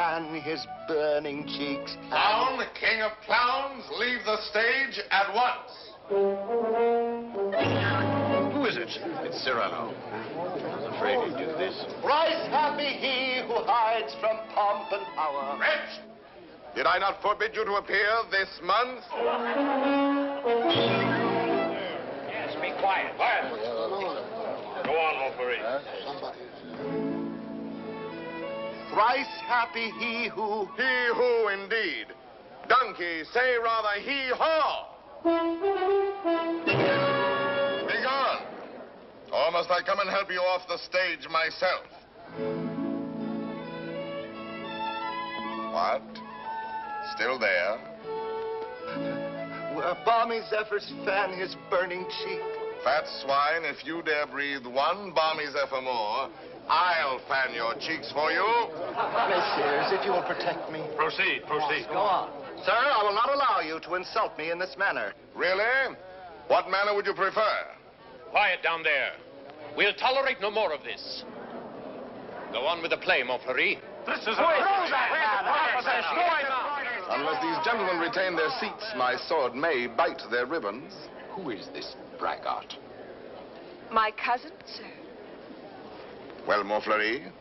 fan his burning cheeks. Clown, king of clowns, leave the stage at once. Who is it? It's Cyrano. I was afraid he'd do this. Thrice happy he who hides from pomp and power. Wretch! Did I not forbid you to appear this month? Yes, be quiet. Quiet. Go on, Montfleury. Thrice happy he who... He who, indeed. Donkey, say rather he-haw. Be gone. Or must I come and help you off the stage myself? What? Still there? Where balmy zephyrs fan his burning cheek. Fat swine, if you dare breathe one balmy zephyr more, I'll fan your cheeks for you. Messieurs, if you will protect me. Proceed, proceed. Go on. Sir, I will not allow you to insult me in this manner. Really? What manner would you prefer? Quiet down there. We'll tolerate no more of this. Go on with the play, Montfleury. This is Unless these gentlemen retain their seats, my sword may bite their ribbons. Who is this braggart? My cousin, sir. Well, Montfleury,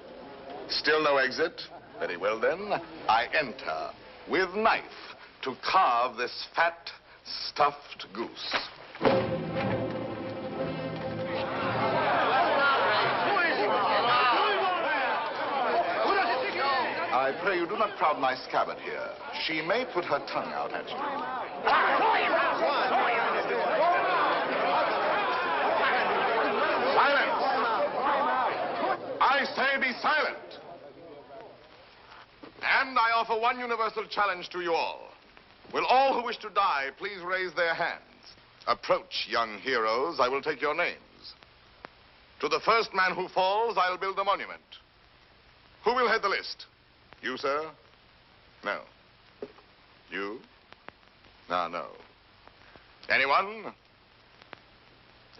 still no exit? Very well, then. I enter with knife to carve this fat, stuffed goose. I pray you do not crowd my scabbard here. She may put her tongue out at you. Silence! I say be silent. And I offer one universal challenge to you all. Will all who wish to die please raise their hands? Approach, young heroes. I will take your names. To the first man who falls, I'll build a monument. Who will head the list? You, sir? No. You? No, no. Anyone?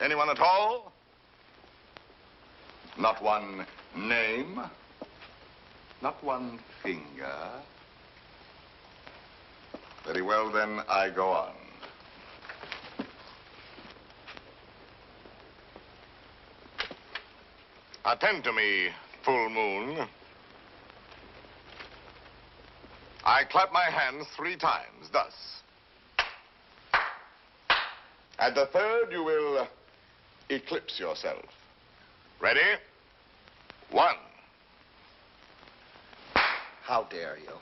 Anyone at all? Not one name? Not one finger? Very well, then, I go on. Attend to me, full moon. I clap my hands 3 times, thus. At the third, you will eclipse yourself. Ready? 1. How dare you?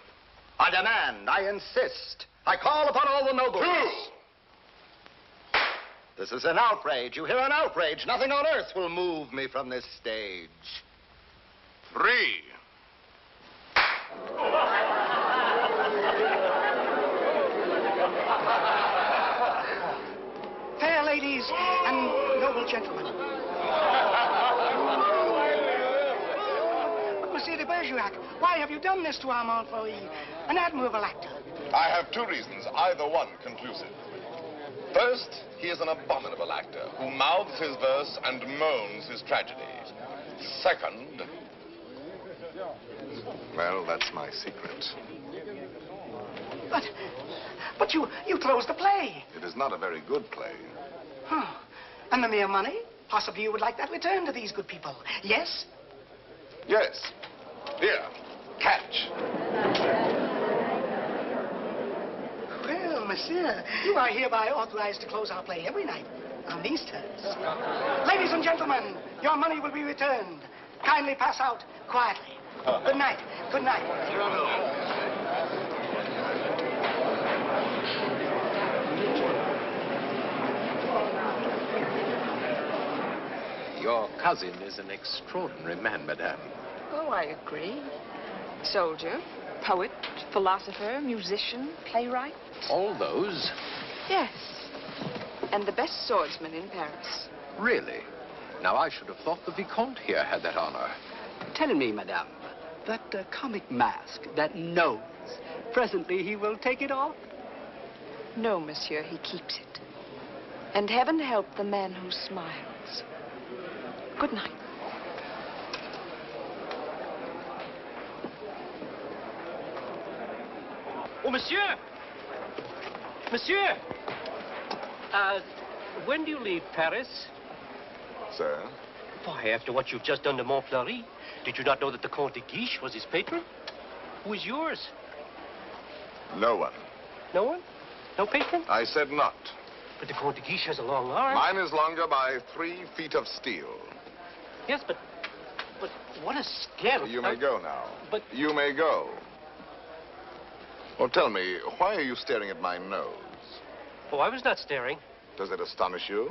I demand, I insist. I call upon all the nobles. 2. This is an outrage. You hear, an outrage. Nothing on earth will move me from this stage. 3. Fair ladies and noble gentlemen. But, Monsieur de Bergerac, why have you done this to our Montfleury, an admirable actor? I have 2 reasons, either one conclusive. First, he is an abominable actor who mouths his verse and moans his tragedy. Second, well, that's my secret. But you closed the play. It is not a very good play. Huh. And the mere money? Possibly you would like that returned to these good people. Yes? Yes. Here, catch. Well, monsieur, you are hereby authorized to close our play every night on these terms. Ladies and gentlemen, your money will be returned. Kindly pass out quietly. Good night. Good night. Your cousin is an extraordinary man, madame. Oh, I agree. Soldier, poet, philosopher, musician, playwright. All those? Yes. And the best swordsman in Paris. Really? Now, I should have thought the Vicomte here had that honor. Tell me, madame, that comic mask, that nose, presently he will take it off? No, monsieur, he keeps it. And heaven help the man who smiles. Good night. Oh, monsieur! Monsieur! When do you leave Paris? Sir? Why, after what you've just done to Montfleury, did you not know that the Comte de Guiche was his patron? Who is yours? No one. No one? No patron? I said not. But the Comte de Guiche has a long arm. Mine is longer by 3 feet of steel. Yes, but what a scandal. You may go now. But... You may go. Well, tell me, why are you staring at my nose? Oh, I was not staring. Does it astonish you?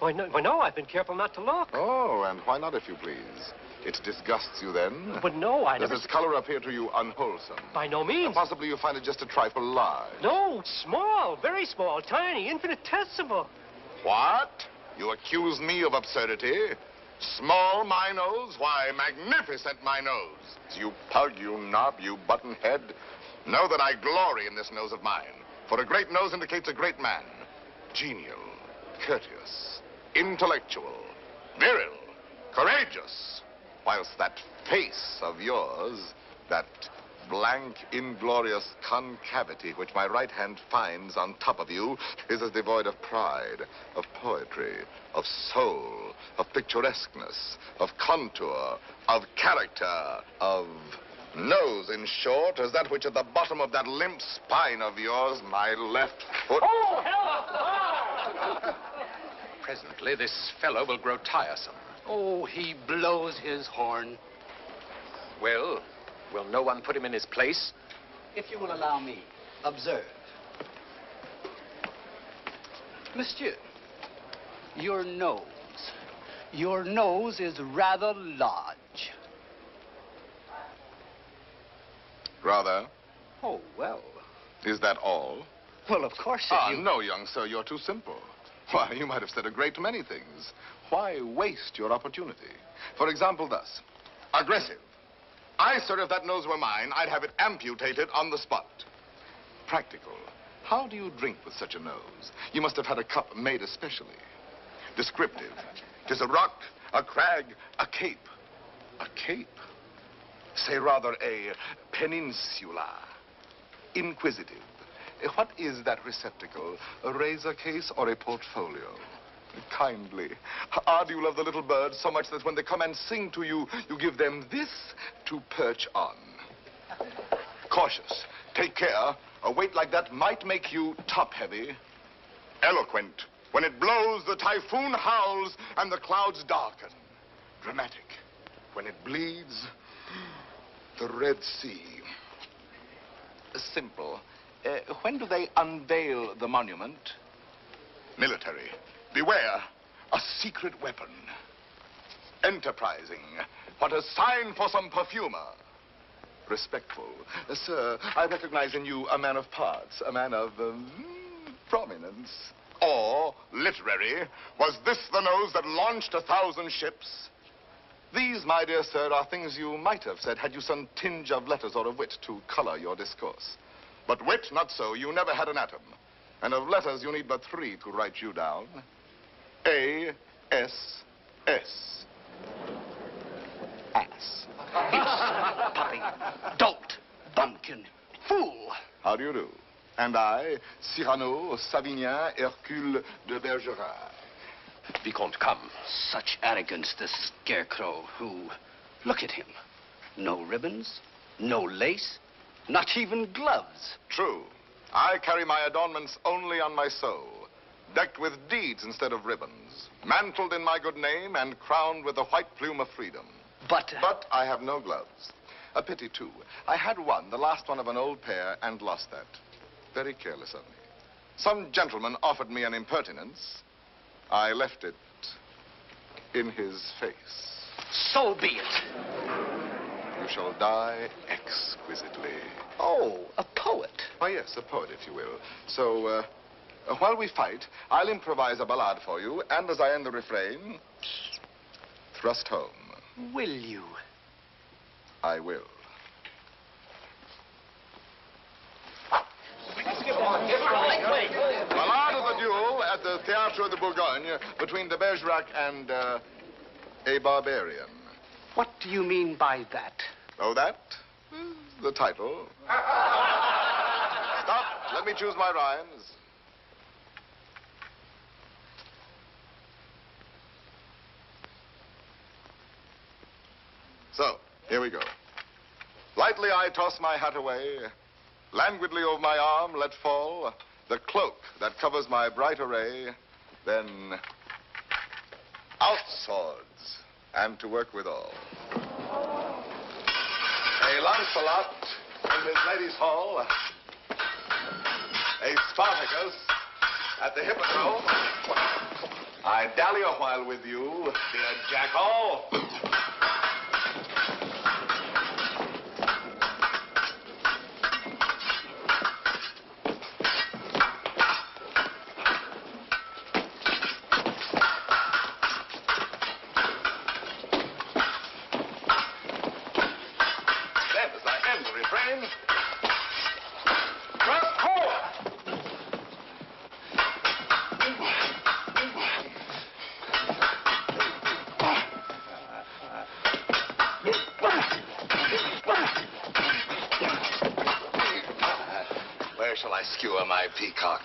Why, no, I've been careful not to look. Oh, and why not, if you please? It disgusts you then? But no, I Does never... its color appear to you unwholesome? By no means. Or possibly you find it just a trifle large? No, small, very small, tiny, infinitesimal. What? You accuse me of absurdity? Small, my nose? Why, magnificent, my nose. You pug, you knob, you buttonhead. Know that I glory in this nose of mine. For a great nose indicates a great man. Genial, courteous, intellectual, viril, courageous. Whilst that face of yours, that blank, inglorious concavity which my right hand finds on top of you, is as devoid of pride, of poetry, of soul, of picturesqueness, of contour, of character, of nose, in short, as that which at the bottom of that limp spine of yours, my left foot... Oh, hell! Presently, this fellow will grow tiresome. Oh, he blows his horn. Well, will no one put him in his place? If you will allow me, observe. Monsieur, your nose is rather large. Rather? Oh, well. Is that all? Well, of course, No, young sir, you're too simple. Why, you might have said a great many things. Why waste your opportunity? For example, thus. Aggressive. Sir, if that nose were mine, I'd have it amputated on the spot. Practical. How do you drink with such a nose? You must have had a cup made especially. Descriptive. 'Tis a rock, a crag, a cape. A cape? Say rather a peninsula. Inquisitive. What is that receptacle? A razor case or a portfolio? Kindly. Do you love the little birds so much that when they come and sing to you, you give them this to perch on? Cautious. Take care. A weight like that might make you top-heavy. Eloquent. When it blows, the typhoon howls and the clouds darken. Dramatic. When it bleeds, the Red Sea. Simple. When do they unveil the monument? Military. Beware. A secret weapon. Enterprising. What a sign for some perfumer. Respectful. Sir, I recognize in you a man of parts, a man of prominence. Or, literary, was this the nose that launched 1,000 ships? These, my dear sir, are things you might have said had you some tinge of letters or of wit to color your discourse. But wit, not so. You never had an atom. And of letters, you need but 3 to write you down. A-S-S. Ass. Beast, puppy, dolt, bumpkin, fool. How do you do? And I, Cyrano, Savinien, Hercule de Bergerac. Vicomte, come. Such arrogance, this scarecrow who... Look at him. No ribbons, no lace, not even gloves. True. I carry my adornments only on my soul, decked with deeds instead of ribbons, mantled in my good name and crowned with the white plume of freedom. But I have no gloves. A pity, too. I had one, the last one of an old pair, and lost that. Very careless of me. Some gentleman offered me an impertinence. I left it in his face. So be it. You shall die exquisitely. Oh, a poet. Why, yes, a poet, if you will. So, while we fight, I'll improvise a ballade for you, and as I end the refrain, thrust home. Will you? I will. Ballade of the duel at the Théâtre de Bourgogne between de Bergerac and a barbarian. What do you mean by that? Oh, that? The title. Let me choose my rhymes. So, here we go. Lightly I toss my hat away, languidly over my arm let fall the cloak that covers my bright array, then out swords, and to work withal. A Lancelot in his lady's hall, a Spartacus at the hippodrome. I dally a while with you, dear jackal. Where shall I skewer my peacock?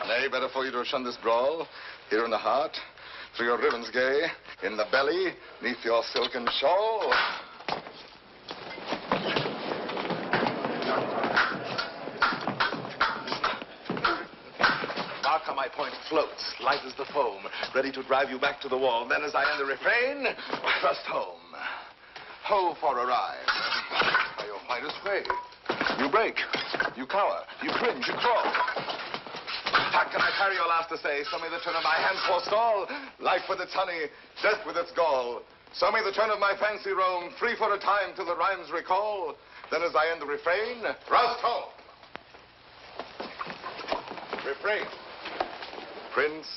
Nay, better for you to have shunned this brawl. Here in the heart, through your ribbons gay, in the belly, neath your silken shawl. Mark how my point floats, light as the foam, ready to drive you back to the wall. Then as I end the refrain, thrust home. Ho for a ride. By your finest way. You break, you cower, you cringe, you crawl. How can I carry your last essay? So may the turn of my hand forestall. Life with its honey, death with its gall. So may the turn of my fancy roam, free for a time till the rhymes recall. Then as I end the refrain, thrust home. Refrain. Prince,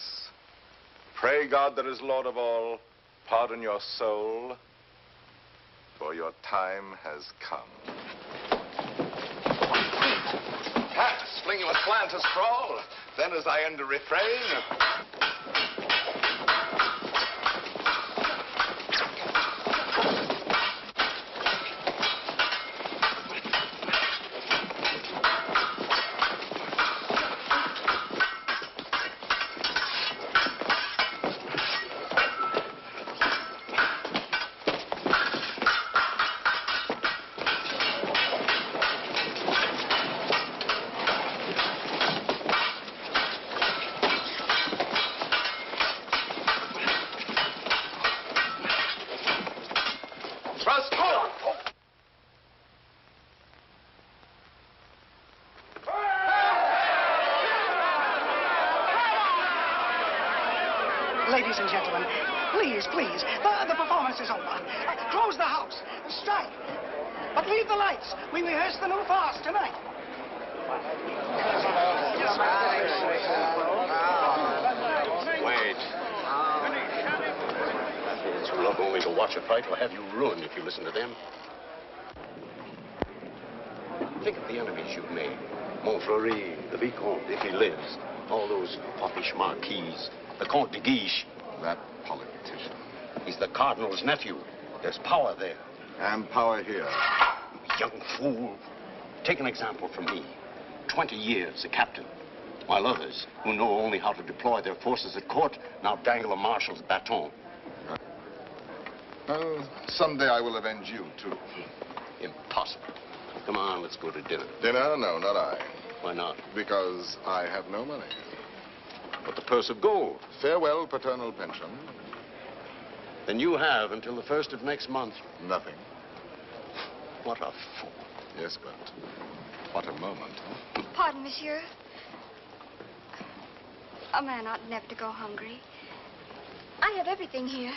pray God that is Lord of all, pardon your soul, for your time has come. Pass, fling you aslant a sprawl. Then as I end the refrain, Ladies and gentlemen, please, please, the performance is over. Close the house. Strike. But leave the lights. We rehearse the new farce tonight. Wait. Fools who love only to watch a fight will have you ruined if you listen to them. Think of the enemies you've made. Montfleury, the Vicomte, if he lives. All those foppish marquises. The Comte de Guiche. that politician. He's the Cardinal's nephew. There's power there. And power here. Young fool. Take an example from me. 20 years a captain. While others, who know only how to deploy their forces at court, now dangle a marshal's baton. Someday I will avenge you, too. Impossible. Come on, let's go to dinner. Dinner? No, not I. Why not? Because I have no money. But the purse of gold. Farewell, paternal pension. Then you have until the 1st of next month. Nothing. What a fool. Yes, but what a moment. Pardon, monsieur. A man ought never to go hungry. I have everything here.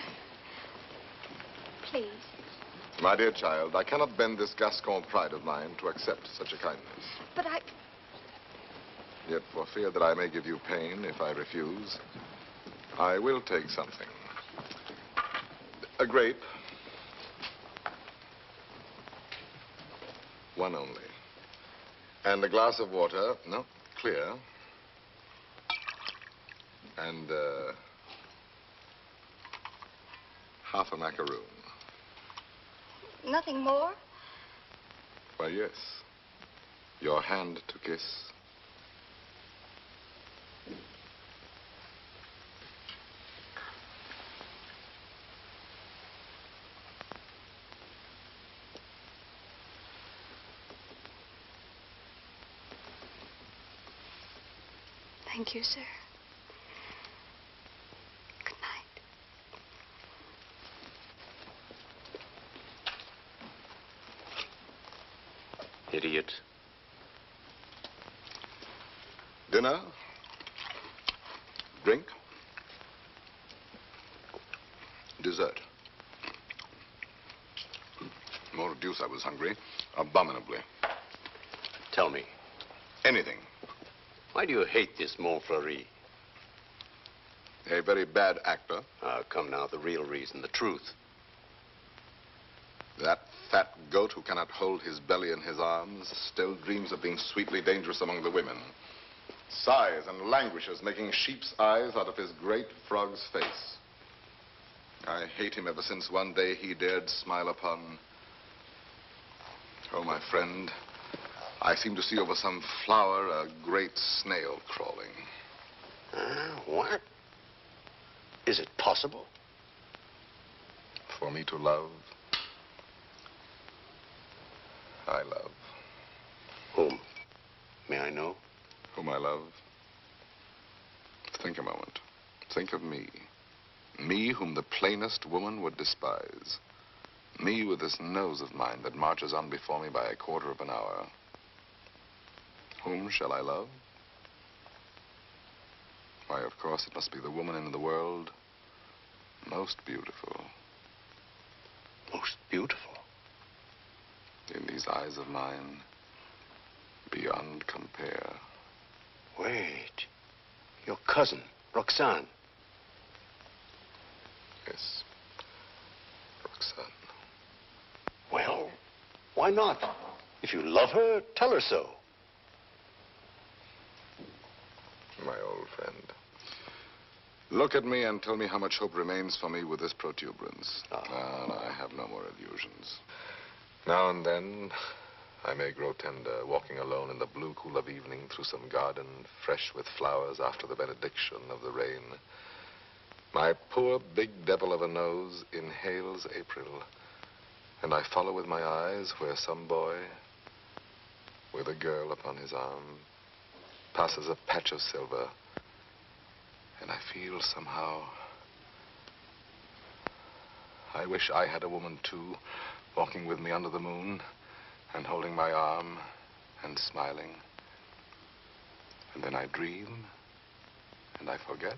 Please. My dear child, I cannot bend this Gascon pride of mine to accept such a kindness. But I... Yet for fear that I may give you pain if I refuse, I will take something. A grape. One only. And a glass of water, no, clear. And half a macaroon. Nothing more? Why, yes. Your hand to kiss. Thank you, sir. Good night. Idiot. Dinner? Drink? Dessert? More deuce, I was hungry. Abominably. Tell me, Anything. why do you hate this Montfleury? A very bad actor. Come now, the real reason, the truth. That fat goat who cannot hold his belly in his arms still dreams of being sweetly dangerous among the women. Sighs and languishes, making sheep's eyes out of his great frog's face. I hate him ever since one day he dared smile upon... Oh, my friend, I seem to see over some flower a great snail crawling. What? Is it possible? For me to love, I love. Whom? May I know? Whom I love. Think a moment. Think of me. Me whom the plainest woman would despise. Me with this nose of mine that marches on before me by a quarter of an hour. Whom shall I love? Why, of course, it must be the woman in the world most beautiful. Most beautiful? In these eyes of mine, beyond compare. Wait. Your cousin, Roxane. Yes, Roxane. Well, why not? If you love her, tell her so. My old friend. Look at me and tell me how much hope remains for me with this protuberance. No, I have no more illusions. Now and then, I may grow tender, walking alone in the blue cool of evening through some garden fresh with flowers after the benediction of the rain. My poor big devil of a nose inhales April, and I follow with my eyes where some boy, with a girl upon his arm, passes a patch of silver, and I feel somehow, I wish I had a woman too, walking with me under the moon, and holding my arm, and smiling. And then I dream, and I forget.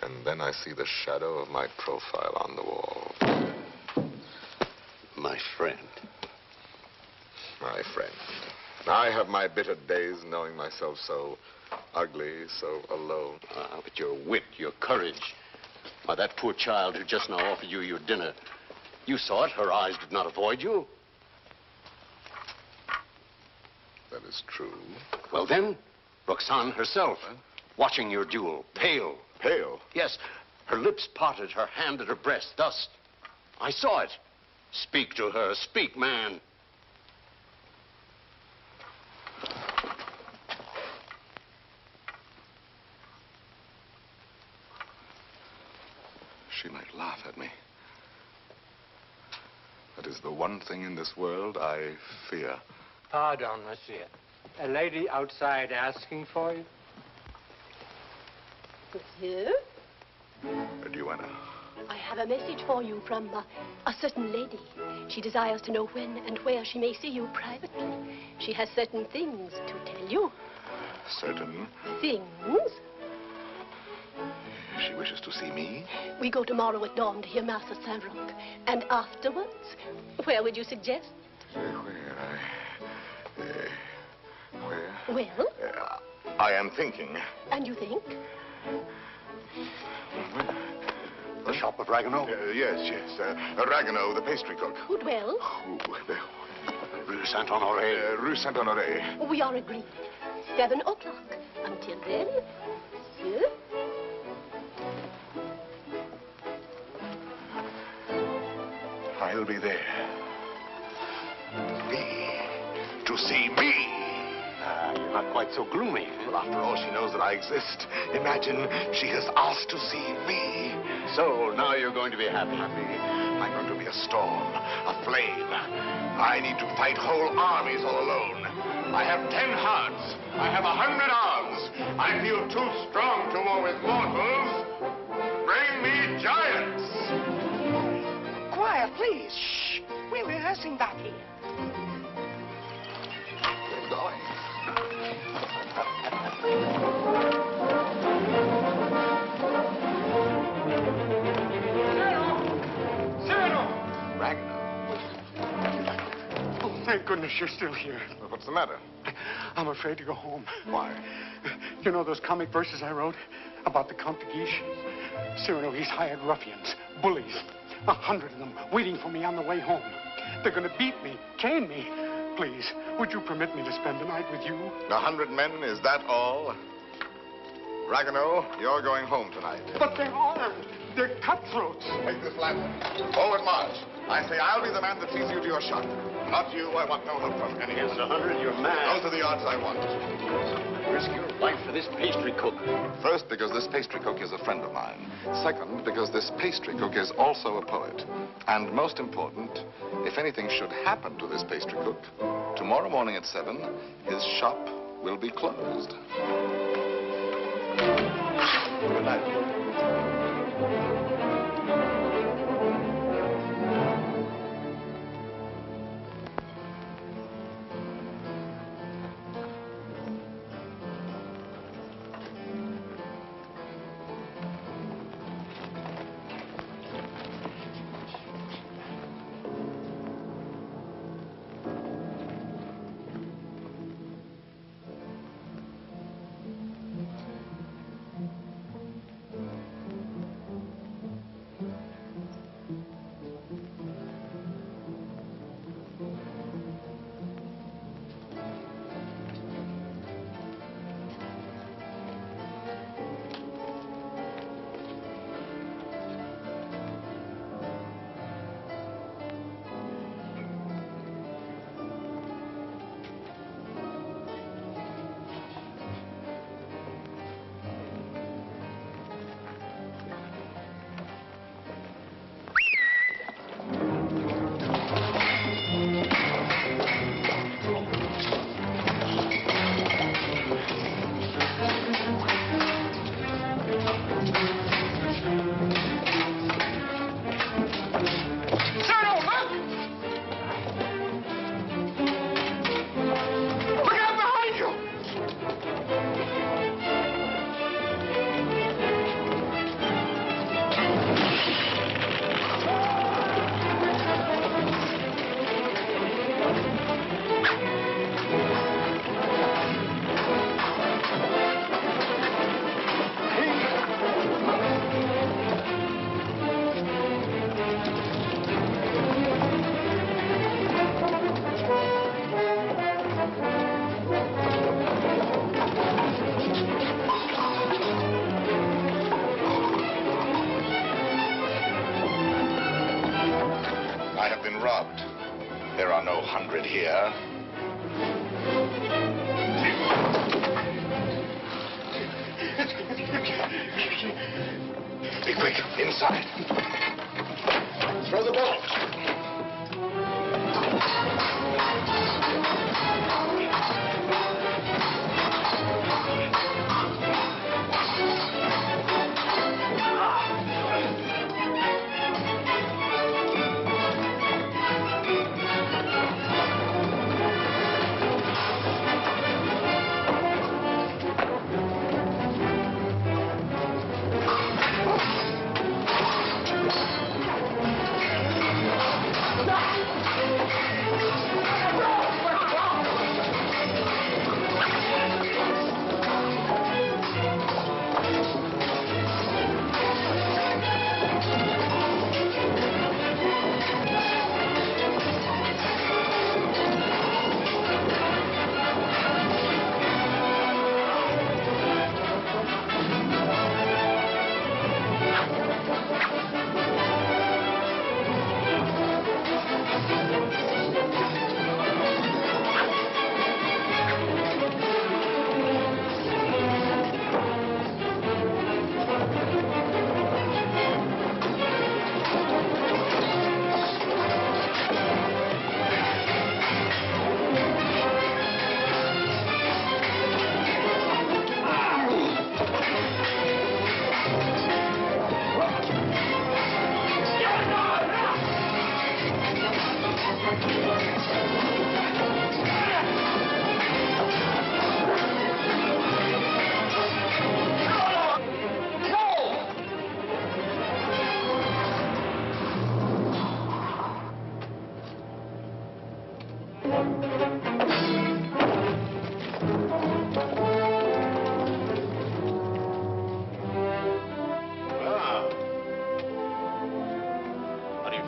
And then I see the shadow of my profile on the wall. My friend. My friend. I have my bitter days knowing myself so ugly, so alone. But your wit, your courage. Why, that poor child who just now offered you your dinner, you saw it. Her eyes did not avoid you. That is true. Well, then, Roxane herself, watching your duel, pale. Pale? Yes, her lips parted, her hand at her breast, thus. I saw it. Speak to her. Speak, man. She might laugh at me. That is the one thing in this world I fear. Pardon, monsieur. A lady outside asking for you? Monsieur? Duenna. I have a message for you from a certain lady. She desires to know when and where she may see you privately. She has certain things to tell you. Certain? Things? She wishes to see me? We go tomorrow at dawn to hear Mass at Saint-Roch. And afterwards, where would you suggest? Where? Where? Well? I am thinking. And you think? The shop of Ragueneau? Yes. Ragueneau, the pastry cook. Who dwells? Rue Saint-Honoré. Rue Saint-Honoré. We are agreed. 7 o'clock. Until then, monsieur. I'll be there. To see me. You're not quite so gloomy. Well, after all, she knows that I exist. Imagine she has asked to see me. So, now you're going to be happy. I'm going to be a storm, a flame. I need to fight whole armies all alone. I have 10 hearts. I have 100 arms. I feel too strong to war with mortals. Bring me giants. Quiet, please. Shh. We're rehearsing back here. Get going. Cyrano! Ragnar. Oh, thank goodness you're still here. Well, what's the matter? I'm afraid to go home. Why? You know those comic verses I wrote about the Count de Guiche? Cyrano, he's hired ruffians, bullies, 100 of them, waiting for me on the way home. They're going to beat me, cane me. Please, would you permit me to spend the night with you? 100 men, is that all? Ragnar, you're going home tonight. But they're armed. They're cutthroats. Take this lantern. Forward march. I say I'll be the man that sees you to your shot. Not you. I want no help from anyone. Against 100, you're mad. Those are the odds I want. Risk your life for this pastry cook. First, because this pastry cook is a friend of mine. Second, because this pastry cook is also a poet. And most important, if anything should happen to this pastry cook, tomorrow morning at 7, his shop will be closed. Good night. Robbed. There are no 100 here. Be quick, inside. Throw the ball.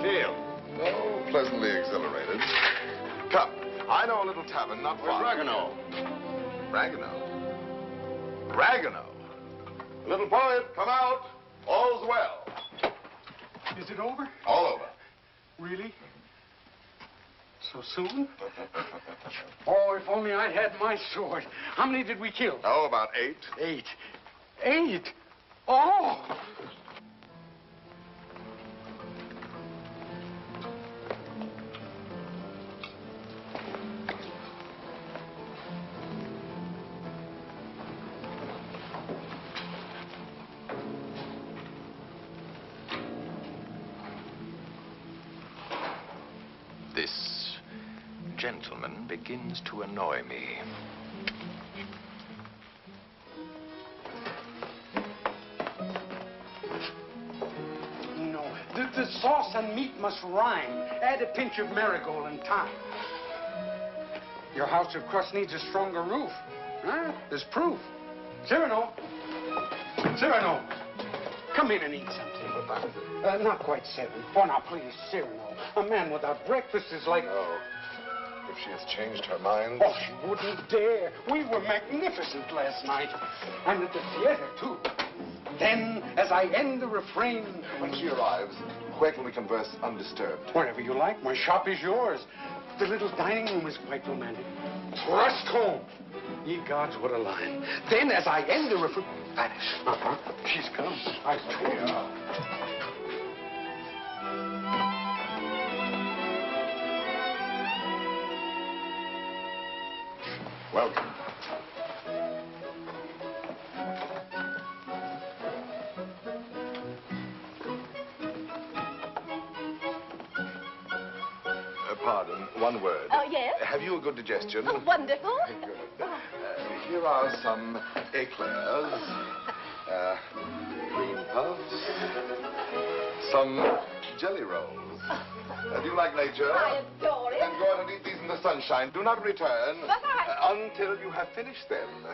feel? Oh, pleasantly exhilarated. Come, I know a little tavern not far. Where's Ragueneau? Ragueneau? Ragueneau? Little poet, come out. All's well. Is it over? All over. Really? So soon? Oh, if only I'd had my sword. How many did we kill? Oh, about 8. 8. 8? Oh! This gentleman begins to annoy me. No, the sauce and meat must rhyme. Add a pinch of marigold and thyme. Your house of crust needs a stronger roof. Huh? There's proof. Cyrano! Cyrano! Come in and eat something. Not quite 7. Oh, now, please, Cyrano. A man without breakfast is like... Oh, if she has changed her mind. Oh, she wouldn't dare. We were magnificent last night. And at the theater, too. Then, as I end the refrain... When she arrives, where can we converse undisturbed? Wherever you like. My shop is yours. The little dining room is quite romantic. Thrust home. Ye gods, what a line. Then, as I end the refrain... Vanish. Uh-huh. She's come. I told you. Welcome. Pardon, one word. Oh, yes? Have you a good digestion? Oh, wonderful. Good. Here are some eclairs, cream puffs, some jelly rolls. Do you like nature? I adore it. Then go out and eat these in the sunshine. Do not return But until you have finished them.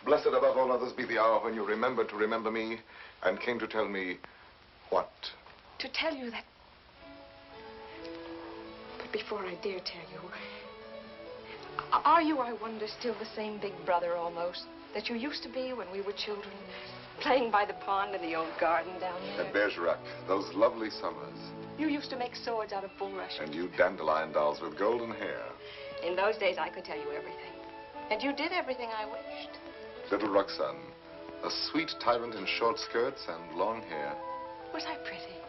Blessed above all others be the hour when you remembered to remember me and came to tell me what? To tell you that... But before I dare tell you... Are you, I wonder, still the same big brother almost that you used to be when we were children, playing by the pond in the old garden down there? At Bergerac, those lovely summers. You used to make swords out of bulrush. And you dandelion dolls with golden hair. In those days, I could tell you everything. And you did everything I wished. Little Roxane, a sweet tyrant in short skirts and long hair. Was I pretty?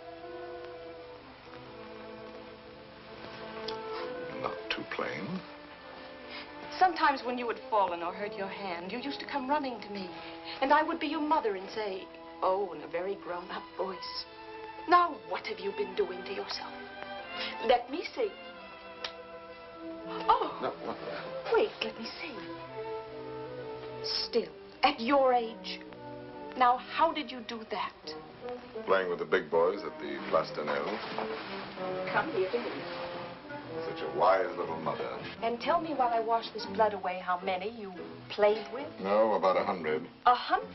Not too plain. Sometimes when you had fallen or hurt your hand, you used to come running to me. And I would be your mother and say, oh, in a very grown-up voice, now what have you been doing to yourself? Let me see. Oh. No. Wait, let me see. Still, at your age. Now, how did you do that? Playing with the big boys at the Place d'Anel. Come here to me. Such a wise little mother. And tell me while I wash this blood away how many you played with. No, about 100. 100?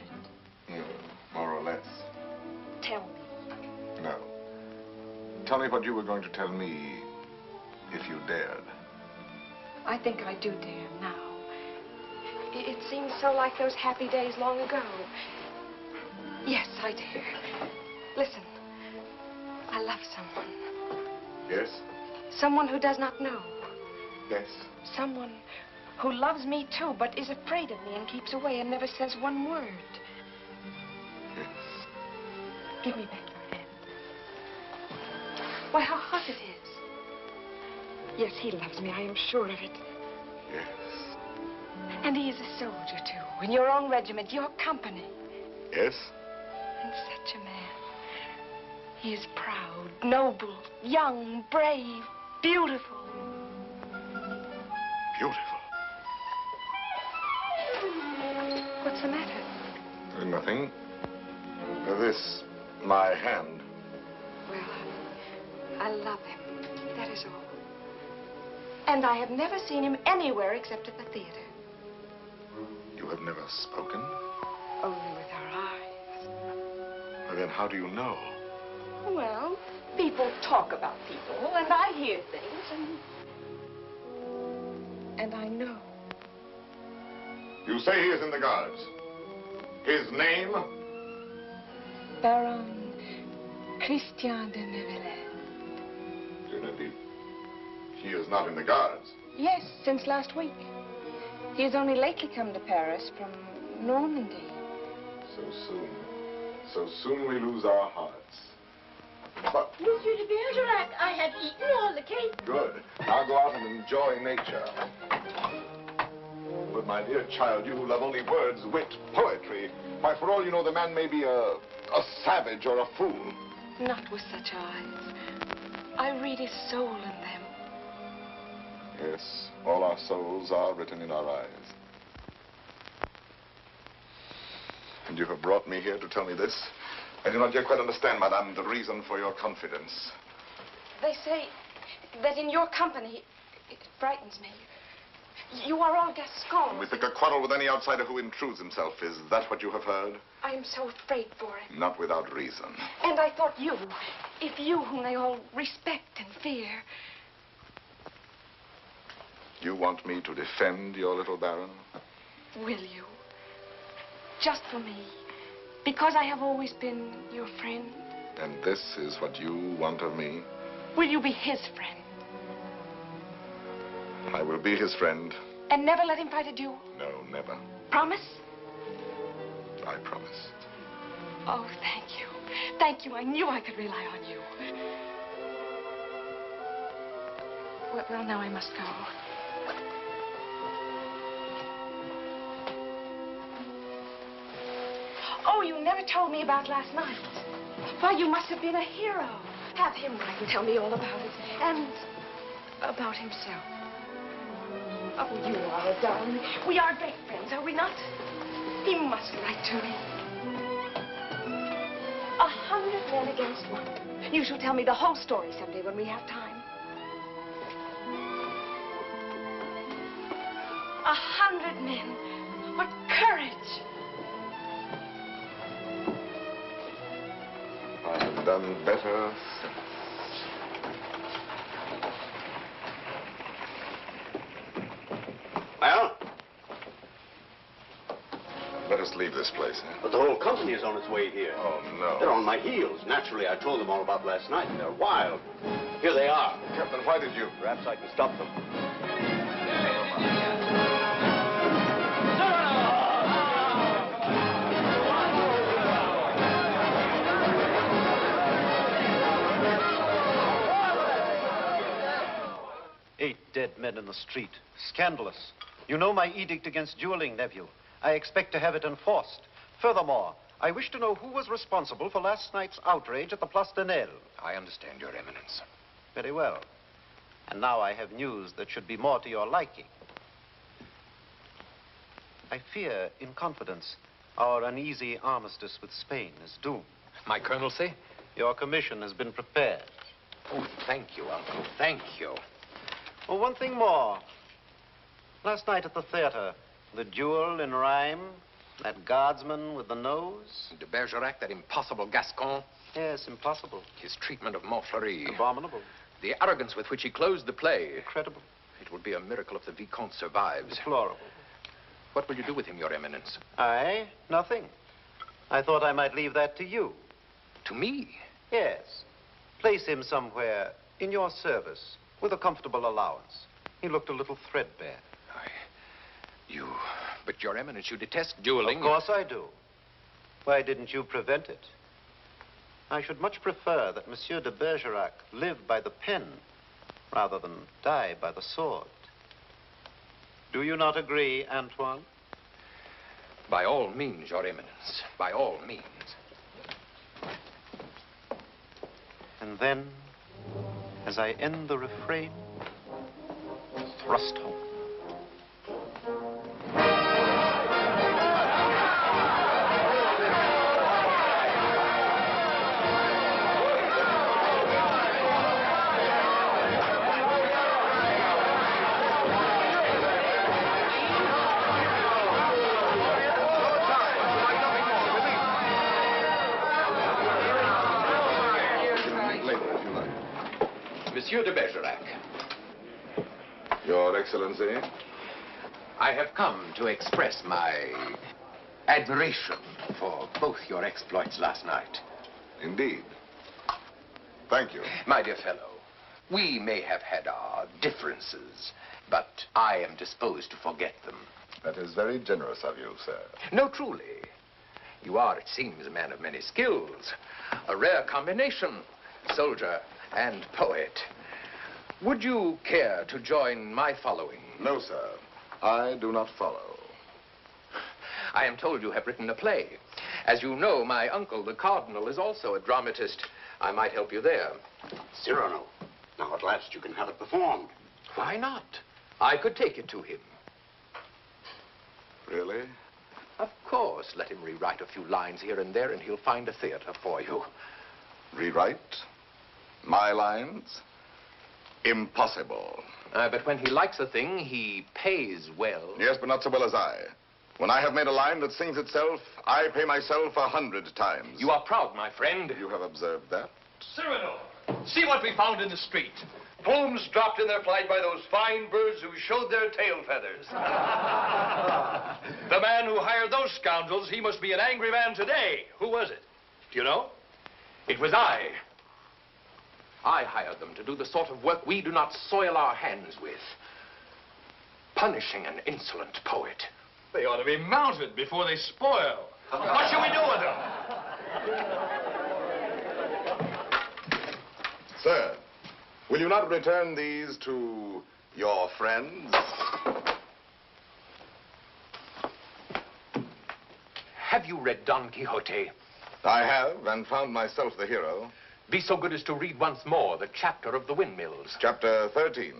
More or less. Tell me. No. Tell me what you were going to tell me if you dared. I think I do dare now. It seems so like those happy days long ago. Yes, I dare. Listen, I love someone. Yes? Someone who does not know. Yes. Someone who loves me too, but is afraid of me and keeps away and never says one word. Yes. Give me back your hand. Why, how hot it is. Yes, he loves me, I am sure of it. Yes. And he is a soldier, too, in your own regiment, your company. Yes? And such a man. He is proud, noble, young, brave, beautiful. Beautiful. What's the matter? Nothing. This, my hand. Well, I love him. That is all. And I have never seen him anywhere except at the theater. You have never spoken? Only with our eyes. Well, then how do you know? Well, people talk about people, and I hear things, and I know. You say he is in the guards. His name? Baron Christian de Nevelet. He is not in the guards. Yes, since last week. He has only lately come to Paris from Normandy. So soon. So soon we lose our hearts. But Monsieur de Bergerac, I have eaten all the cake. good. Now go out and enjoy nature. But my dear child, you who love only words, wit, poetry, why, for all you know, the man may be a savage or a fool. Not with such eyes. I read his soul in them. Yes, all our souls are written in our eyes. And you have brought me here to tell me this? I do not yet quite understand, madame, the reason for your confidence. They say that in your company, it frightens me. You are all Gascons. We pick a quarrel with any outsider who intrudes himself. Is that what you have heard? I am so afraid for it. Not without reason. And I thought you, if you whom they all respect and fear. You want me to defend your little baron? Will you? Just for me. Because I have always been your friend. And this is what you want of me? Will you be his friend? I will be his friend. And never let him fight a duel? No, never. Promise? I promise. Oh, thank you. Thank you. I knew I could rely on you. Well, now I must go. Oh, you never told me about last night. Why, you must have been a hero. Have him write and tell me all about it. And about himself. Oh, you are a darling. We are great friends, are we not? He must write to me. 100 men against one. You shall tell me the whole story someday when we have time. 100 men. What courage! I have done better since. Well? Let us leave this place, eh? But the whole company is on its way here. Oh, no. They're on my heels. Naturally, I told them all about last night, and they're wild. Here they are. Captain, why did you? Perhaps I can stop them. Dead men in the street. Scandalous. You know my edict against dueling, nephew. I expect to have it enforced. Furthermore, I wish to know who was responsible for last night's outrage at the Place de Nel. I understand, Your Eminence. Very well. And now I have news that should be more to your liking. I fear, in confidence, our uneasy armistice with Spain is doomed. My colonelcy? Your commission has been prepared. Oh, thank you, Uncle. Thank you. Oh, one thing more. Last night at the theater, the duel in rhyme, that guardsman with the nose. De Bergerac, that impossible Gascon. Yes, impossible. His treatment of Montfleury. Abominable. The arrogance with which he closed the play. Incredible. It would be a miracle if the Vicomte survives. Deplorable. What will you do with him, Your Eminence? I? Nothing. I thought I might leave that to you. To me? Yes. Place him somewhere in your service with a comfortable allowance. He looked a little threadbare. But Your Eminence, you detest dueling. Of course I do. Why didn't you prevent it? I should much prefer that Monsieur de Bergerac live by the pen rather than die by the sword. Do you not agree, Antoine? By all means, Your Eminence. By all means. And then, as I end the refrain, thrust home. Monsieur de Bergerac. Your Excellency. I have come to express my admiration for both your exploits last night. Indeed. Thank you. My dear fellow, we may have had our differences, but I am disposed to forget them. That is very generous of you, sir. No, truly. You are, it seems, a man of many skills. A rare combination, soldier and poet. Would you care to join my following? No, sir. I do not follow. I am told you have written a play. As you know, my uncle, the Cardinal, is also a dramatist. I might help you there. Cyrano, now at last you can have it performed. Why not? I could take it to him. Really? Of course. Let him rewrite a few lines here and there, and he'll find a theater for you. Rewrite? My lines? Impossible. But when he likes a thing, he pays well. Yes, but not so well as I. When I have made a line that sings itself, I pay myself 100 times. You are proud, my friend. You have observed that? Cyrano, see what we found in the street. Plumes dropped in their flight by those fine birds who showed their tail feathers. The man who hired those scoundrels, he must be an angry man today. Who was it? Do you know? It was I. I hired them to do the sort of work we do not soil our hands with. Punishing an insolent poet. They ought to be mounted before they spoil. What shall we do with them? Sir, will you not return these to your friends? Have you read Don Quixote? I have, and found myself the hero. Be so good as to read once more the chapter of the windmills. Chapter 13.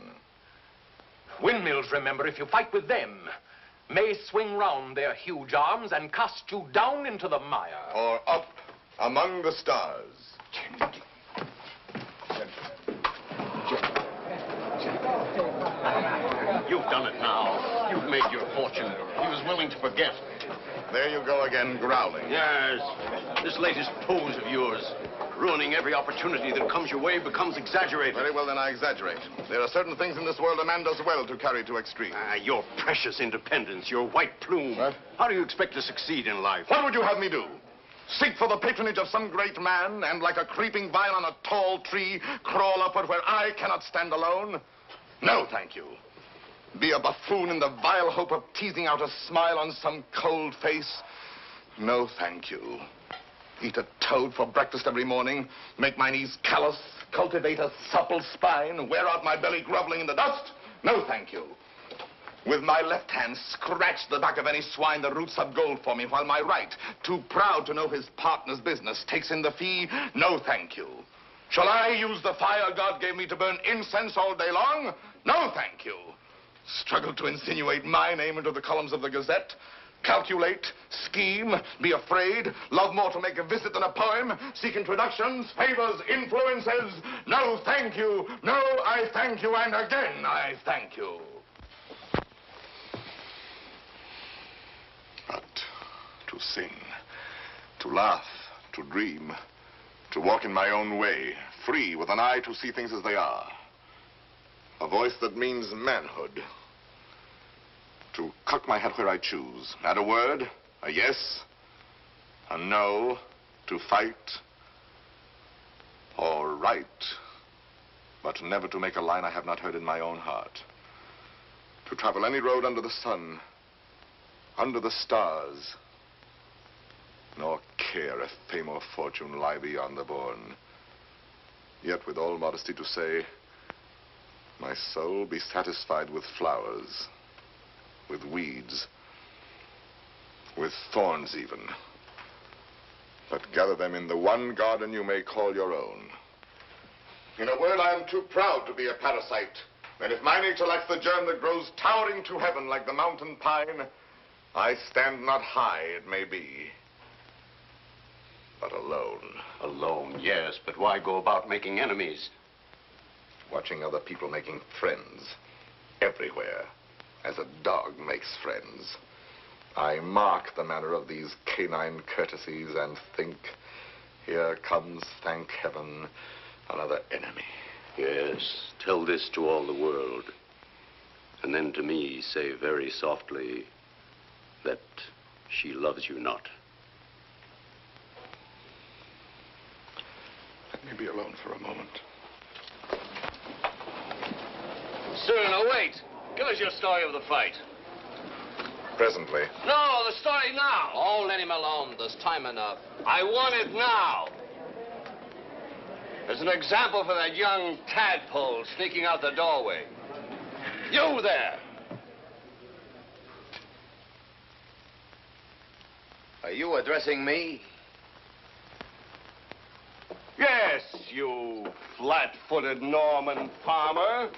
Windmills, remember, if you fight with them, may swing round their huge arms and cast you down into the mire. Or up among the stars. You've done it now. You've made your fortune. He was willing to forget. There you go again, growling. Yes. This latest pose of yours, ruining every opportunity that comes your way, becomes exaggerated. Very well, then I exaggerate. There are certain things in this world a man does well to carry to extreme. Your precious independence, your white plume. What? How do you expect to succeed in life? What would you have me do? Seek for the patronage of some great man and, like a creeping vine on a tall tree, crawl upward where I cannot stand alone? No, thank you. Be a buffoon in the vile hope of teasing out a smile on some cold face? No, thank you. Eat a toad for breakfast every morning, make my knees callous, cultivate a supple spine, wear out my belly groveling in the dust? No, thank you. With my left hand, scratch the back of any swine that roots up gold for me, while my right, too proud to know his partner's business, takes in the fee? No, thank you. Shall I use the fire God gave me to burn incense all day long? No, thank you. Struggle to insinuate my name into the columns of the Gazette? Calculate, scheme, be afraid, love more to make a visit than a poem, seek introductions, favors, influences? No, thank you. No, I thank you, and again I thank you. But to sing, to laugh, to dream, to walk in my own way, free, with an eye to see things as they are. A voice that means manhood. To cock my head where I choose. Add a word, a yes, a no, to fight or write, but never to make a line I have not heard in my own heart. To travel any road under the sun, under the stars, nor care if fame or fortune lie beyond the bourne. Yet with all modesty to say, my soul be satisfied with flowers, with weeds, with thorns even. But gather them in the one garden you may call your own. In a word, I am too proud to be a parasite. And if my nature lacks the germ that grows towering to heaven like the mountain pine, I stand not high, it may be, but alone. Alone, yes, but why go about making enemies? Watching other people making friends everywhere, as a dog makes friends. I mark the manner of these canine courtesies and think, here comes, thank heaven, another enemy. Yes, tell this to all the world. And then to me say very softly that she loves you not. Let me be alone for a moment. Cyrano, wait. Give us your story of the fight. Presently. No, the story now. Oh, let him alone. There's time enough. I want it now. As an example for that young tadpole sneaking out the doorway. You there. Are you addressing me? Yes, you flat-footed Norman farmer.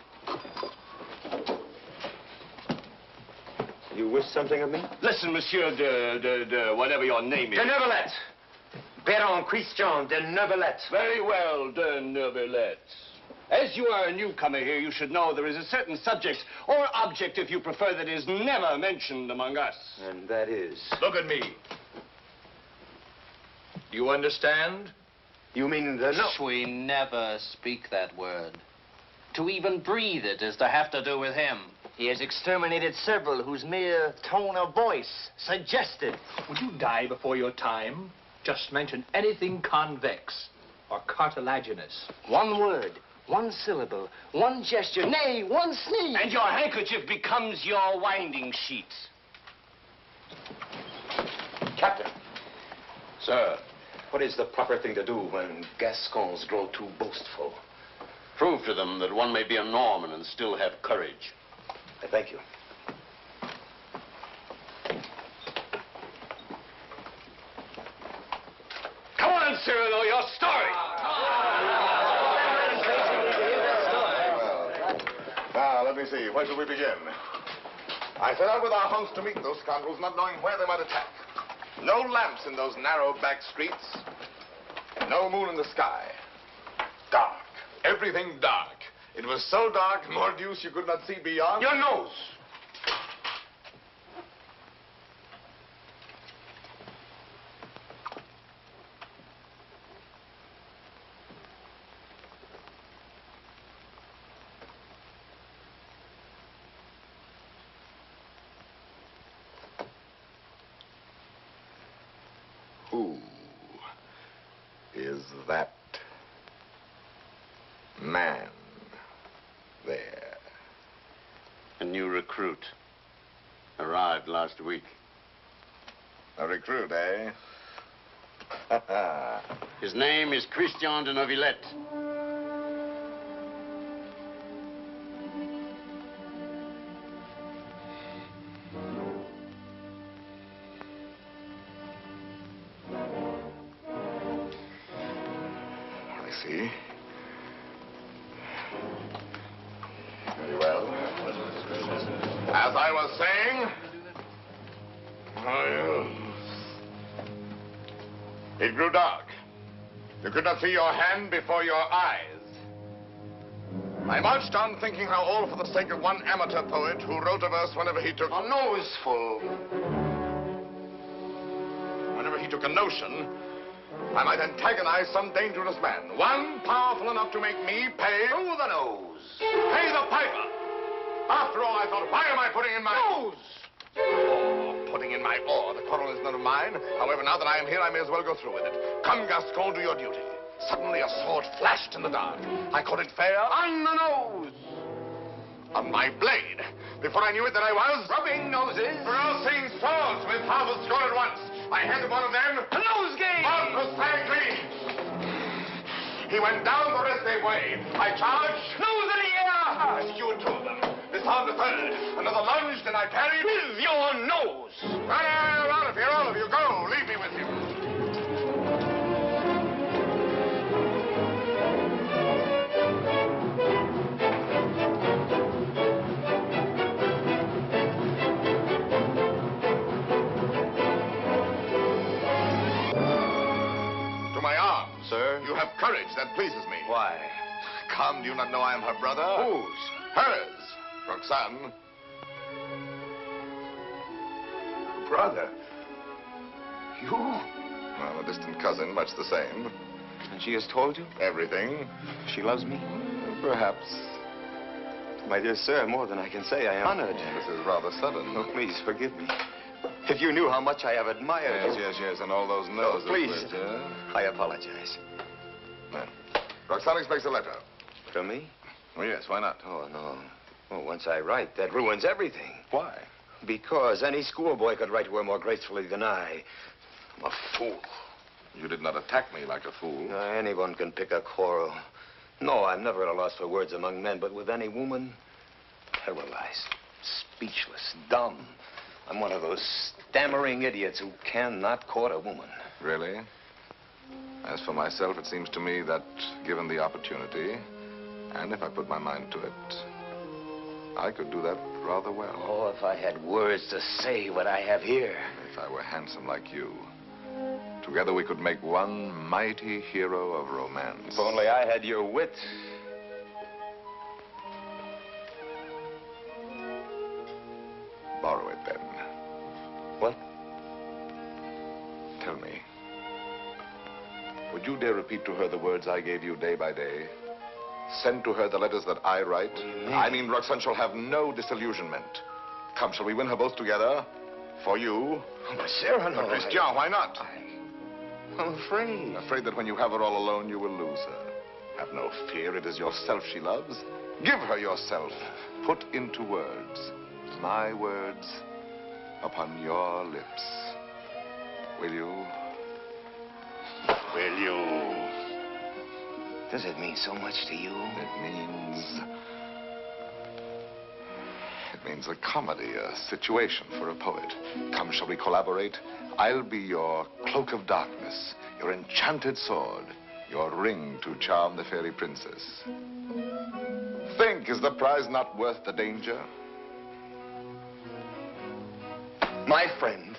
You wish something of me? Listen, Monsieur de whatever your name is. De Neuvillette. Baron Christian de Neuvillette. Very well, de Neuvillette. As you are a newcomer here, you should know there is a certain subject, or object, if you prefer, that is never mentioned among us. And that is? Look at me. Do you understand? You mean the no? We never speak that word. To even breathe it is to have to do with him. He has exterminated several whose mere tone of voice suggested. Would you die before your time? Just mention anything convex or cartilaginous. One word, one syllable, one gesture, nay, one sneeze. And your handkerchief becomes your winding sheet. Captain. Sir. What is the proper thing to do when Gascons grow too boastful? Prove to them that one may be a Norman and still have courage. I thank you. Come on, Cyrano, your story. Now, let me see. Where shall we begin? I set out with our host to meet those scoundrels, not knowing where they might attack. No lamps in those narrow back streets. No moon in the sky. Dark. Everything dark. It was so dark, mordius, you could not see beyond. Your nose. Who is that man there? A new recruit. Arrived last week. A recruit, eh? His name is Christian de Neuvillette. I see. Very well. As I was saying, it grew dark. You could not see your hand before your eyes. I marched on thinking how all for the sake of one amateur poet who wrote a verse whenever he took a noseful. Whenever he took a notion, I might antagonize some dangerous man. One powerful enough to make me pay through the nose. Pay the piper. After all, I thought, why am I putting in my nose? Oh, putting in my oar. The quarrel is none of mine. However, now that I am here, I may as well go through with it. Come, Gascon, do your duty. Suddenly, a sword flashed in the dark. I caught it fair on the nose. On my blade. Before I knew it, there I was rubbing noses. Crossing swords with half a score at once. I handed one of them a nosegay. Precisely. He went down the restive way. I charged. Nose in the air. Rescued two of them. Disarmed the third. Another lunge, then I parried with your nose. Well, out of here, all of you. Go. Leave me with him. Sir? You have courage. That pleases me. Why? Come, do you not know I am her brother? Whose? Hers. Roxane. Brother? You? Well, a distant cousin, much the same. And she has told you? Everything. She loves me? Perhaps. My dear sir, more than I can say, I am honored. This is rather sudden. Oh, please, forgive me. If you knew how much I have admired... Yes, and all those noses. Please, I apologize. Well, Roxane expects a letter. From me? Oh, yes, why not? Oh, no. Oh, once I write, that ruins everything. Why? Because any schoolboy could write to her more gracefully than I. I'm a fool. You did not attack me like a fool. Anyone can pick a quarrel. No, I'm never at a loss for words among men, but with any woman, paralyzed, speechless, dumb. I'm one of those stammering idiots who cannot court a woman. Really? As for myself, it seems to me that, given the opportunity, and if I put my mind to it, I could do that rather well. Oh, if I had words to say what I have here. If I were handsome like you, together we could make one mighty hero of romance. If only I had your wit. Borrow it, then. What? Tell me. Would you dare repeat to her the words I gave you day by day? Send to her the letters that I write? I mean, Roxane shall have no disillusionment. Come, shall we win her both together? For you? Oh, but Cyrano... Christian, why not? I'm afraid. Afraid that when you have her all alone, you will lose her. Have no fear. It is yourself she loves. Give her yourself. Put into words my words upon your lips. Will you? Will you? Does it mean so much to you? It means a comedy, a situation for a poet. Come, shall we collaborate? I'll be your cloak of darkness, your enchanted sword, your ring to charm the fairy princess. Think, is the prize not worth the danger? My friend.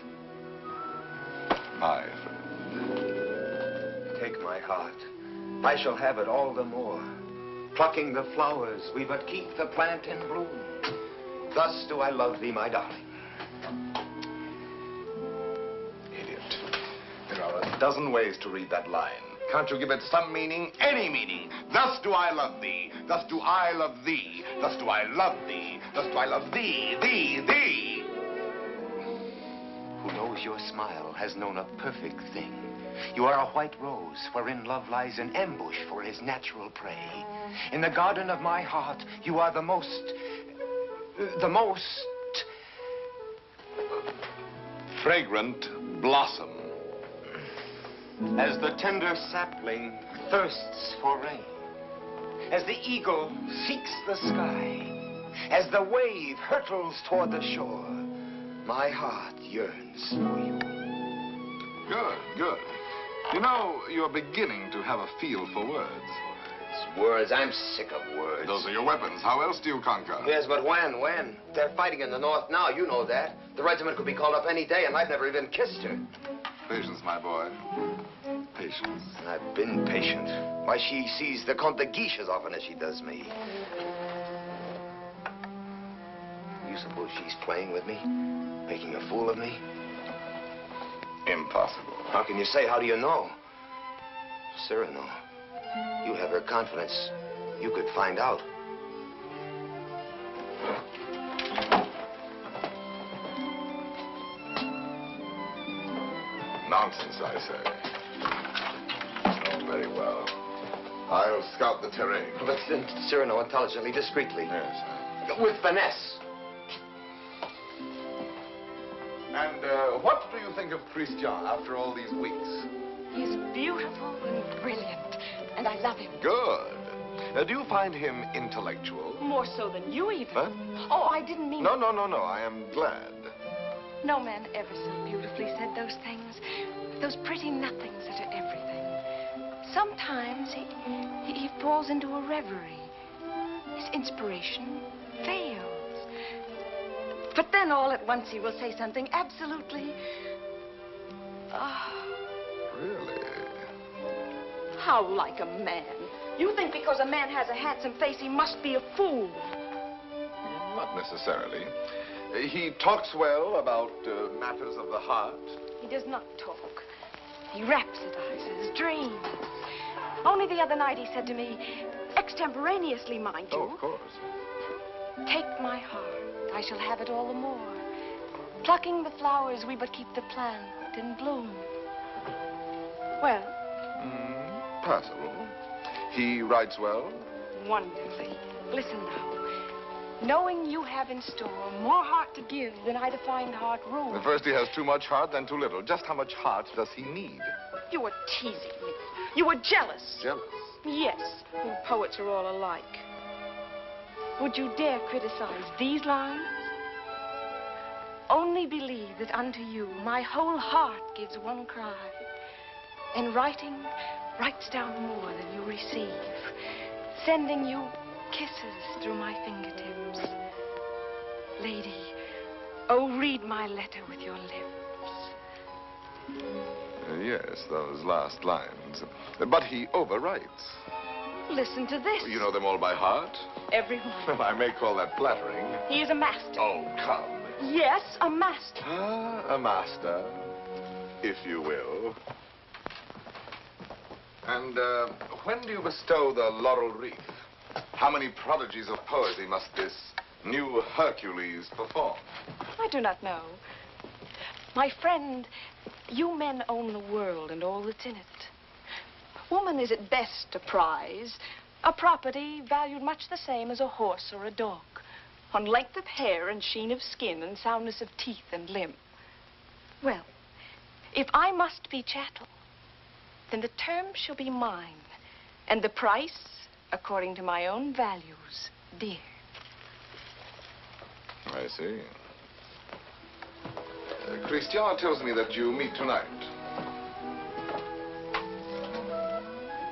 My friend. Take my heart. I shall have it all the more. Plucking the flowers, we but keep the plant in bloom. Thus do I love thee, my darling. Idiot. There are a dozen ways to read that line. Can't you give it some meaning? Any meaning. Thus do I love thee. Thus do I love thee. Thus do I love thee. Thus do I love thee, thee. Who knows your smile has known a perfect thing. You are a white rose wherein love lies in ambush for his natural prey. In the garden of my heart, you are the most fragrant blossom. As the tender sapling thirsts for rain, as the eagle seeks the sky, as the wave hurtles toward the shore, my heart yearns for you. Good. You know, you're beginning to have a feel for words. Words. I'm sick of words. Those are your weapons. How else do you conquer? Yes, but when? They're fighting in the north now. You know that. The regiment could be called up any day, and I've never even kissed her. Patience, my boy. Patience. I've been patient. Why, she sees the Comte de Guiche as often as she does me. You suppose she's playing with me? Making a fool of me? Impossible. How can you say? How do you know? Cyrano, you have her confidence. You could find out. Nonsense, I say. Oh, very well. I'll scout the terrain. But then, Cyrano, intelligently, discreetly. Yes. With finesse. And what do you think of Christian after all these weeks? He's beautiful and brilliant, and I love him. Good. Do you find him intellectual? More so than you, even. Huh? Oh, I didn't mean... No. I am glad. No man ever so beautifully said those things. Those pretty nothings that are everything. Sometimes he falls into a reverie. His inspiration fails. But then all at once he will say something absolutely... Really? How like a man. You think because a man has a handsome face, he must be a fool. Not necessarily. He talks well about matters of the heart. He does not talk. He rhapsodizes, dreams. Only the other night he said to me, Extemporaneously, mind you. Oh, of course. Take my heart, I shall have it all the more. Plucking the flowers, we but keep the plant in bloom. Well? Passable. He writes well? Wonderfully. Listen now. Knowing you have in store more heart to give than I to find heart room. At first he has too much heart, then too little. Just how much heart does he need? You were teasing me. You were jealous. Jealous? Yes. You poets are all alike. Would you dare criticize these lines? Only believe that unto you my whole heart gives one cry. And writing writes down more than you receive, sending you kisses through my fingertips. Lady, oh, read my letter with your lips. Yes, those last lines. But he overwrites. Listen to this. You know them all by heart? Everyone. Well, I may call that flattering. He is a master. Oh, come. Yes, a master. Ah, a master, if you will. And when do you bestow the laurel wreath? How many prodigies of poesy must this new Hercules perform? I do not know. My friend, you men own the world and all that's in it. Woman is at best a prize, a property valued much the same as a horse or a dog, on length of hair and sheen of skin and soundness of teeth and limb. Well, if I must be chattel, then the term shall be mine, and the price according to my own values, dear. I see. Christian tells me that you meet tonight.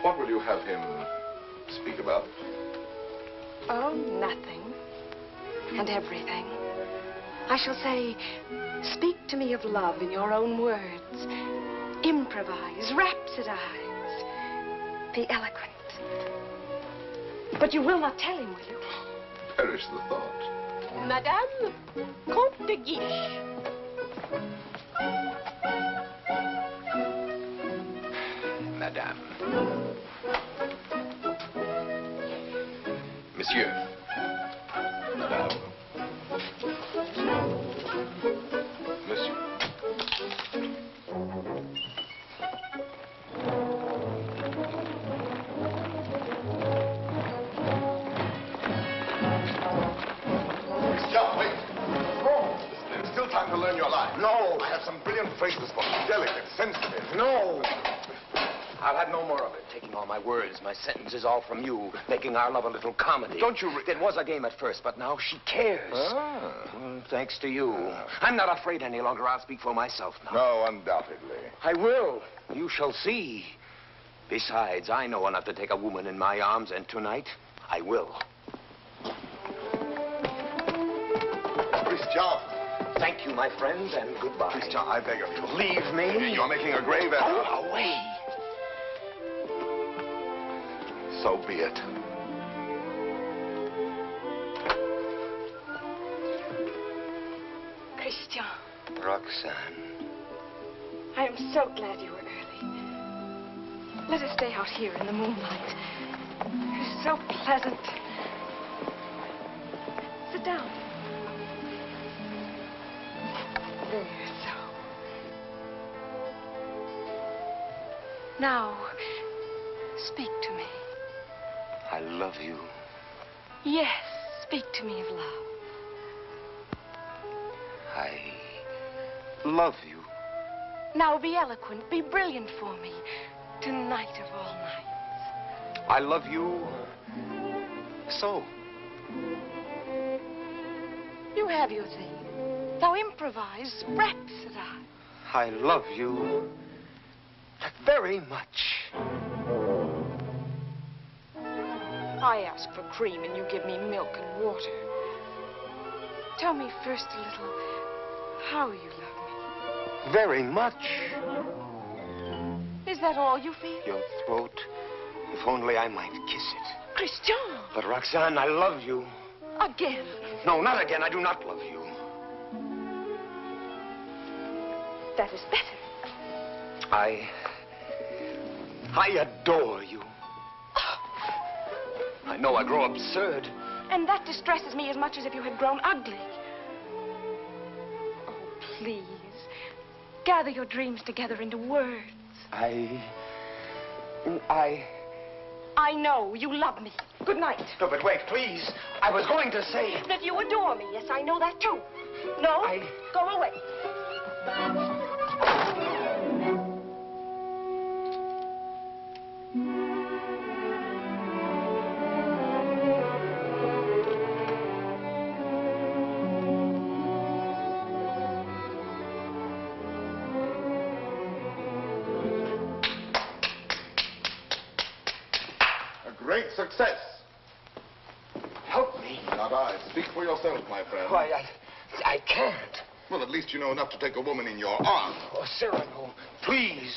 What will you have him speak about? Oh, nothing. And everything. I shall say, speak to me of love in your own words. Improvise, rhapsodize. Be eloquent. But you will not tell him, will you? Perish the thought. Madame, Comte de Guiche. Madame. Monsieur. Madame. Monsieur. Christian, wait. No. There's still time to learn your line. No. I have some brilliant phrases for you. Delicate, sensitive. No. I'll have no more of it. Taking all my words, my sentences, all from you. Making our love a little comedy. Don't you... It was a game at first, but now she cares. Thanks to you. I'm not afraid any longer. I'll speak for myself now. No, undoubtedly. I will. You shall see. Besides, I know enough to take a woman in my arms, and tonight, I will. Christian. Thank you, my friends, and goodbye. Christian, I beg of you. Leave me. You're making a grave error. Go away. So be it. Christian. Roxane. I am so glad you were early. Let us stay out here in the moonlight. It's so pleasant. Sit down. There, so. Now, speak to me. I love you. Yes, speak to me of love. I love you. Now be eloquent, be brilliant for me. Tonight of all nights. I love you so. You have your thing. Now improvise, rhapsodize. I love you very much. I ask for cream and you give me milk and water. Tell me first a little how you love me. Very much. Is that all you feel? Your throat. If only I might kiss it. Christian! But Roxane, I love you. Again. No, not again. I do not love you. That is better. I adore you. know I grow absurd. And that distresses me as much as if you had grown ugly. Oh, please. Gather your dreams together into words. I know you love me. Good night. No, but wait, please. I was going to say... That you adore me. Yes, I know that too. No? Go away. Great success. Help me. Not I. Speak for yourself, my friend. Why, I can't. Well, at least you know enough to take a woman in your arms. Oh, Cyrano, please.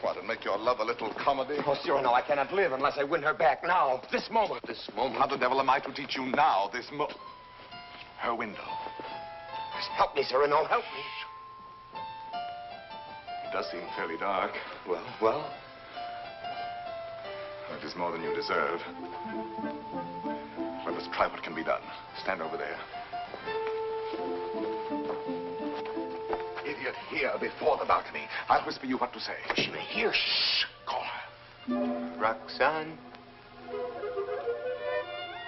What, and make your love a little comedy? Oh, Cyrano, I cannot live unless I win her back now. This moment. This moment. How the devil am I to teach you now, her window? Help me, Cyrano, help me. It does seem fairly dark. Well? It is more than you deserve. Let us try what can be done. Stand over there. Idiot, here before the balcony. I'll whisper you what to say. She may hear. Shh. Call her. Roxane.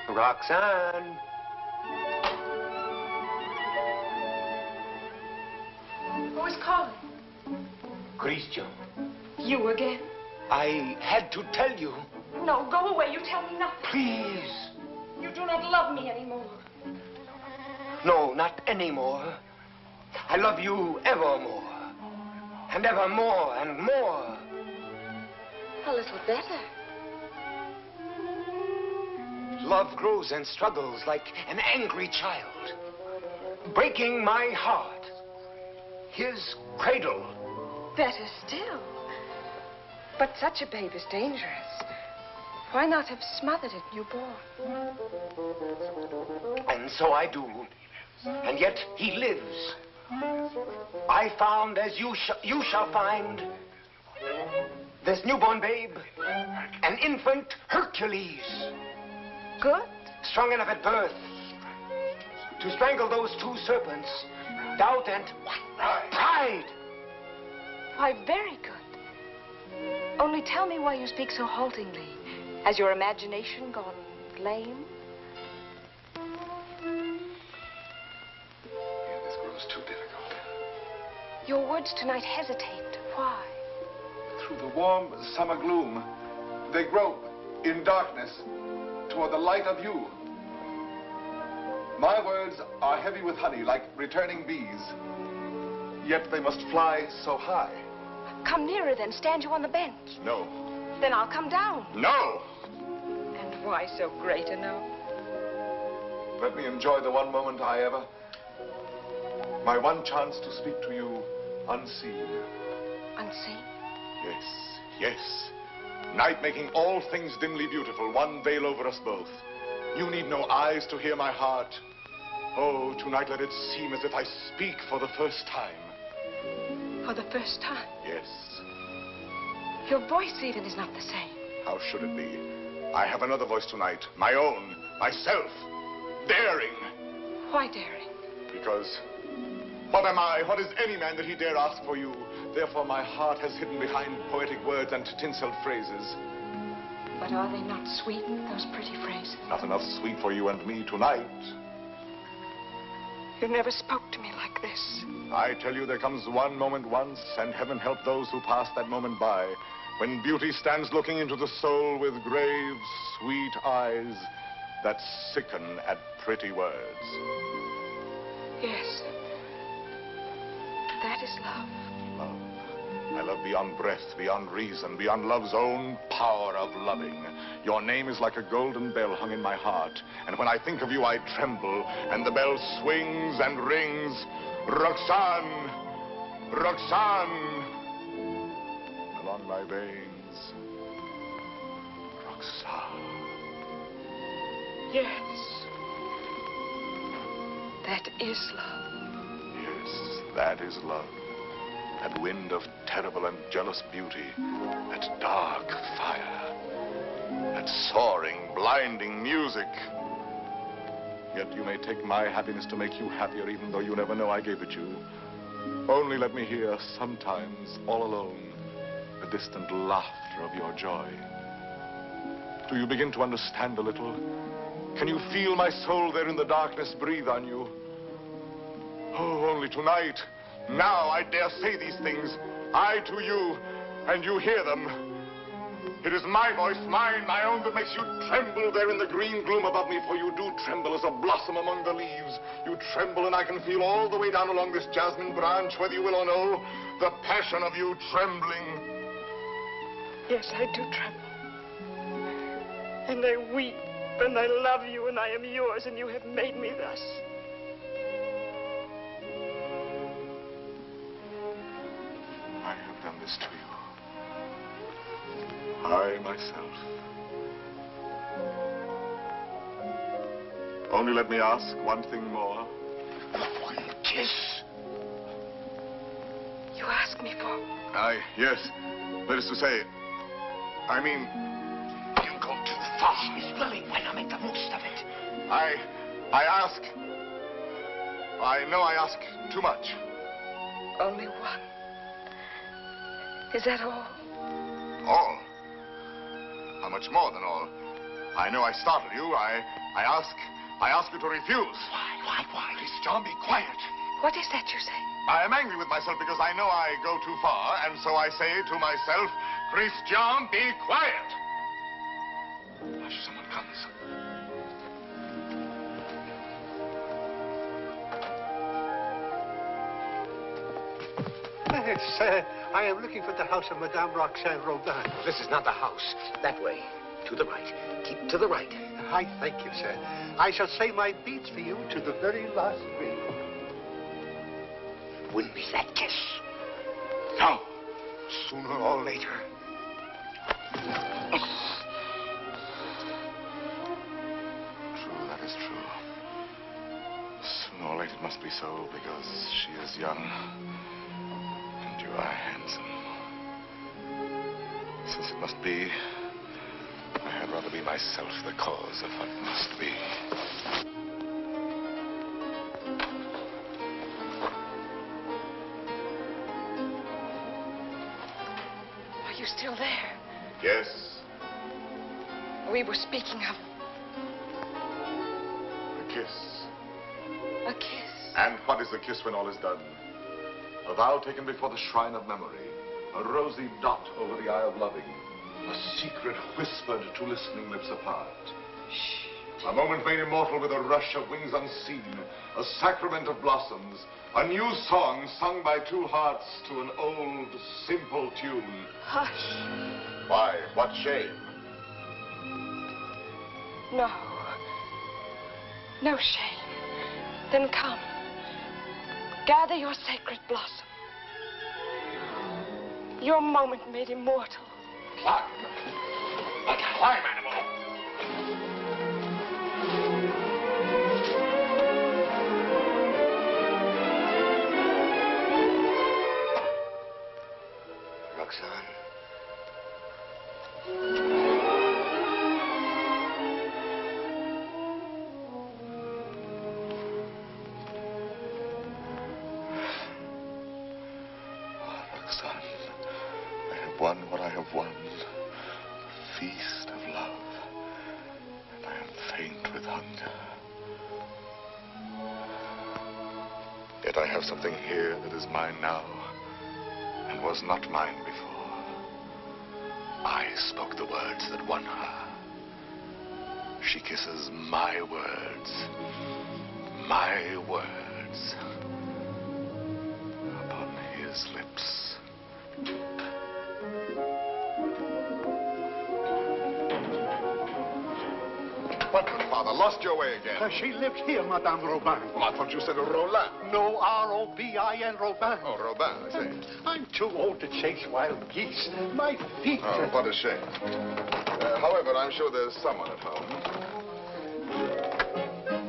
Roxane. Who is calling? Christian. You again? I had to tell you. No, go away. You tell me nothing. Please. You do not love me anymore. No, not anymore. I love you evermore. And evermore and more. A little better. Love grows and struggles like an angry child, breaking my heart. His cradle. Better still. But such a babe is dangerous. Why not have smothered it newborn? And so I do. And yet he lives. I found, as you shall find, this newborn babe, an infant Hercules. Good. Strong enough at birth to strangle those two serpents, doubt and pride. Why, very good. Only tell me why you speak so haltingly. Has your imagination gone lame? This grows too difficult. Your words tonight hesitate. Why? Through the warm summer gloom, they grope in darkness toward the light of you. My words are heavy with honey, like returning bees. Yet they must fly so high. Come nearer then. Stand you on the bench. No. Then I'll come down. No! And why so great a no? Let me enjoy the one moment I ever... My one chance to speak to you unseen. Unseen? Yes, yes. Night making all things dimly beautiful, one veil over us both. You need no eyes to hear my heart. Oh, tonight let it seem as if I speak for the first time. For the first time? Yes. Your voice even is not the same. How should it be? I have another voice tonight, my own, myself, daring. Why daring? Because what am I, what is any man that he dare ask for you? Therefore my heart has hidden behind poetic words and tinseled phrases. But are they not sweetened, those pretty phrases? Not enough sweet for you and me tonight. You never spoke to me like this. I tell you, there comes one moment once, and heaven help those who pass that moment by, when beauty stands looking into the soul with grave, sweet eyes that sicken at pretty words. Yes. That is love. Love. I love beyond breath, beyond reason, beyond love's own power of loving. Your name is like a golden bell hung in my heart, and when I think of you, I tremble, and the bell swings and rings. Roxane! Roxane! Along my veins. Roxane. Yes. That is love. Yes, that is love. That wind of terrible and jealous beauty. That dark fire. that soaring, blinding music. Yet you may take my happiness to make you happier, even though you never know I gave it you. Only let me hear, sometimes, all alone, the distant laughter of your joy. Do you begin to understand a little? Can you feel my soul there in the darkness breathe on you? Oh, only tonight, now I dare say these things. I to you, and you hear them. It is my voice, mine, my own, that makes you tremble there in the green gloom above me, for you do tremble as a blossom among the leaves. You tremble, and I can feel all the way down along this jasmine branch, whether you will or no, the passion of you trembling. Yes, I do tremble. And I weep, and I love you, and I am yours, and you have made me thus. I have done this to you. I, myself. Only let me ask one thing more. One kiss. You ask me for? Yes. That is to say, I mean... You go too far. She's willing. Why not make the most of it? I ask... I know I ask too much. Only one. Is that all? All? How much more than all? I know I startled you. I ask you to refuse. Why? Please, John, be quiet. What is that you say? I am angry with myself because I know I go too far, and so I say to myself, Christian, be quiet. Hush, someone comes. Sir, I am looking for the house of Madame Roxane Robin. This is not the house. That way. To the right. Keep to the right. I thank you, sir. I shall say my beads for you to the very last ring. Wouldn't be that kiss. No. Sooner or later. True, that is true. Sooner or later it must be so, because she is young. And you are handsome. Since it must be, I had rather be myself the cause of what must be. Are you still there? Yes. We were speaking of A kiss. a kiss. And what is a kiss when all is done? A vow taken before the shrine of memory. A rosy dot over the eye of loving. A secret whispered to listening lips apart. A moment made immortal with a rush of wings unseen. A sacrament of blossoms. A new song sung by two hearts to an old, simple tune. Hush. Why? What shame? No. No shame. Then come. Gather your sacred blossom. Your moment made immortal. Climb. Climb, animal. Roxane. Roxane, I have won what I have won. The feast of love. And I am faint with hunger. Yet I have something here that is mine now, and was not mine before. I spoke the words that won her. She kisses my words. My words. Upon his lips. What, Father? Lost your way again? She lives here, Madame Robin. Well, I thought you said Roland. No, R-O-B-I-N, Robin. Oh, Robin, I see. I'm too old to chase wild geese. My feet... Oh, what a shame. However, I'm sure there's someone at home.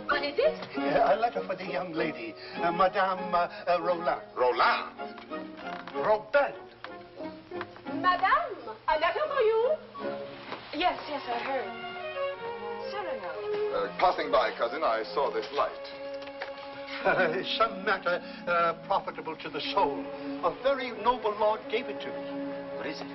What is it? A letter for the young lady, Madame Roland. Roland? Robin. Madame, a letter for you. Yes, I heard. Cyrano. Passing by, cousin, I saw this light. Some matter profitable to the soul. A very noble lord gave it to me. What is it?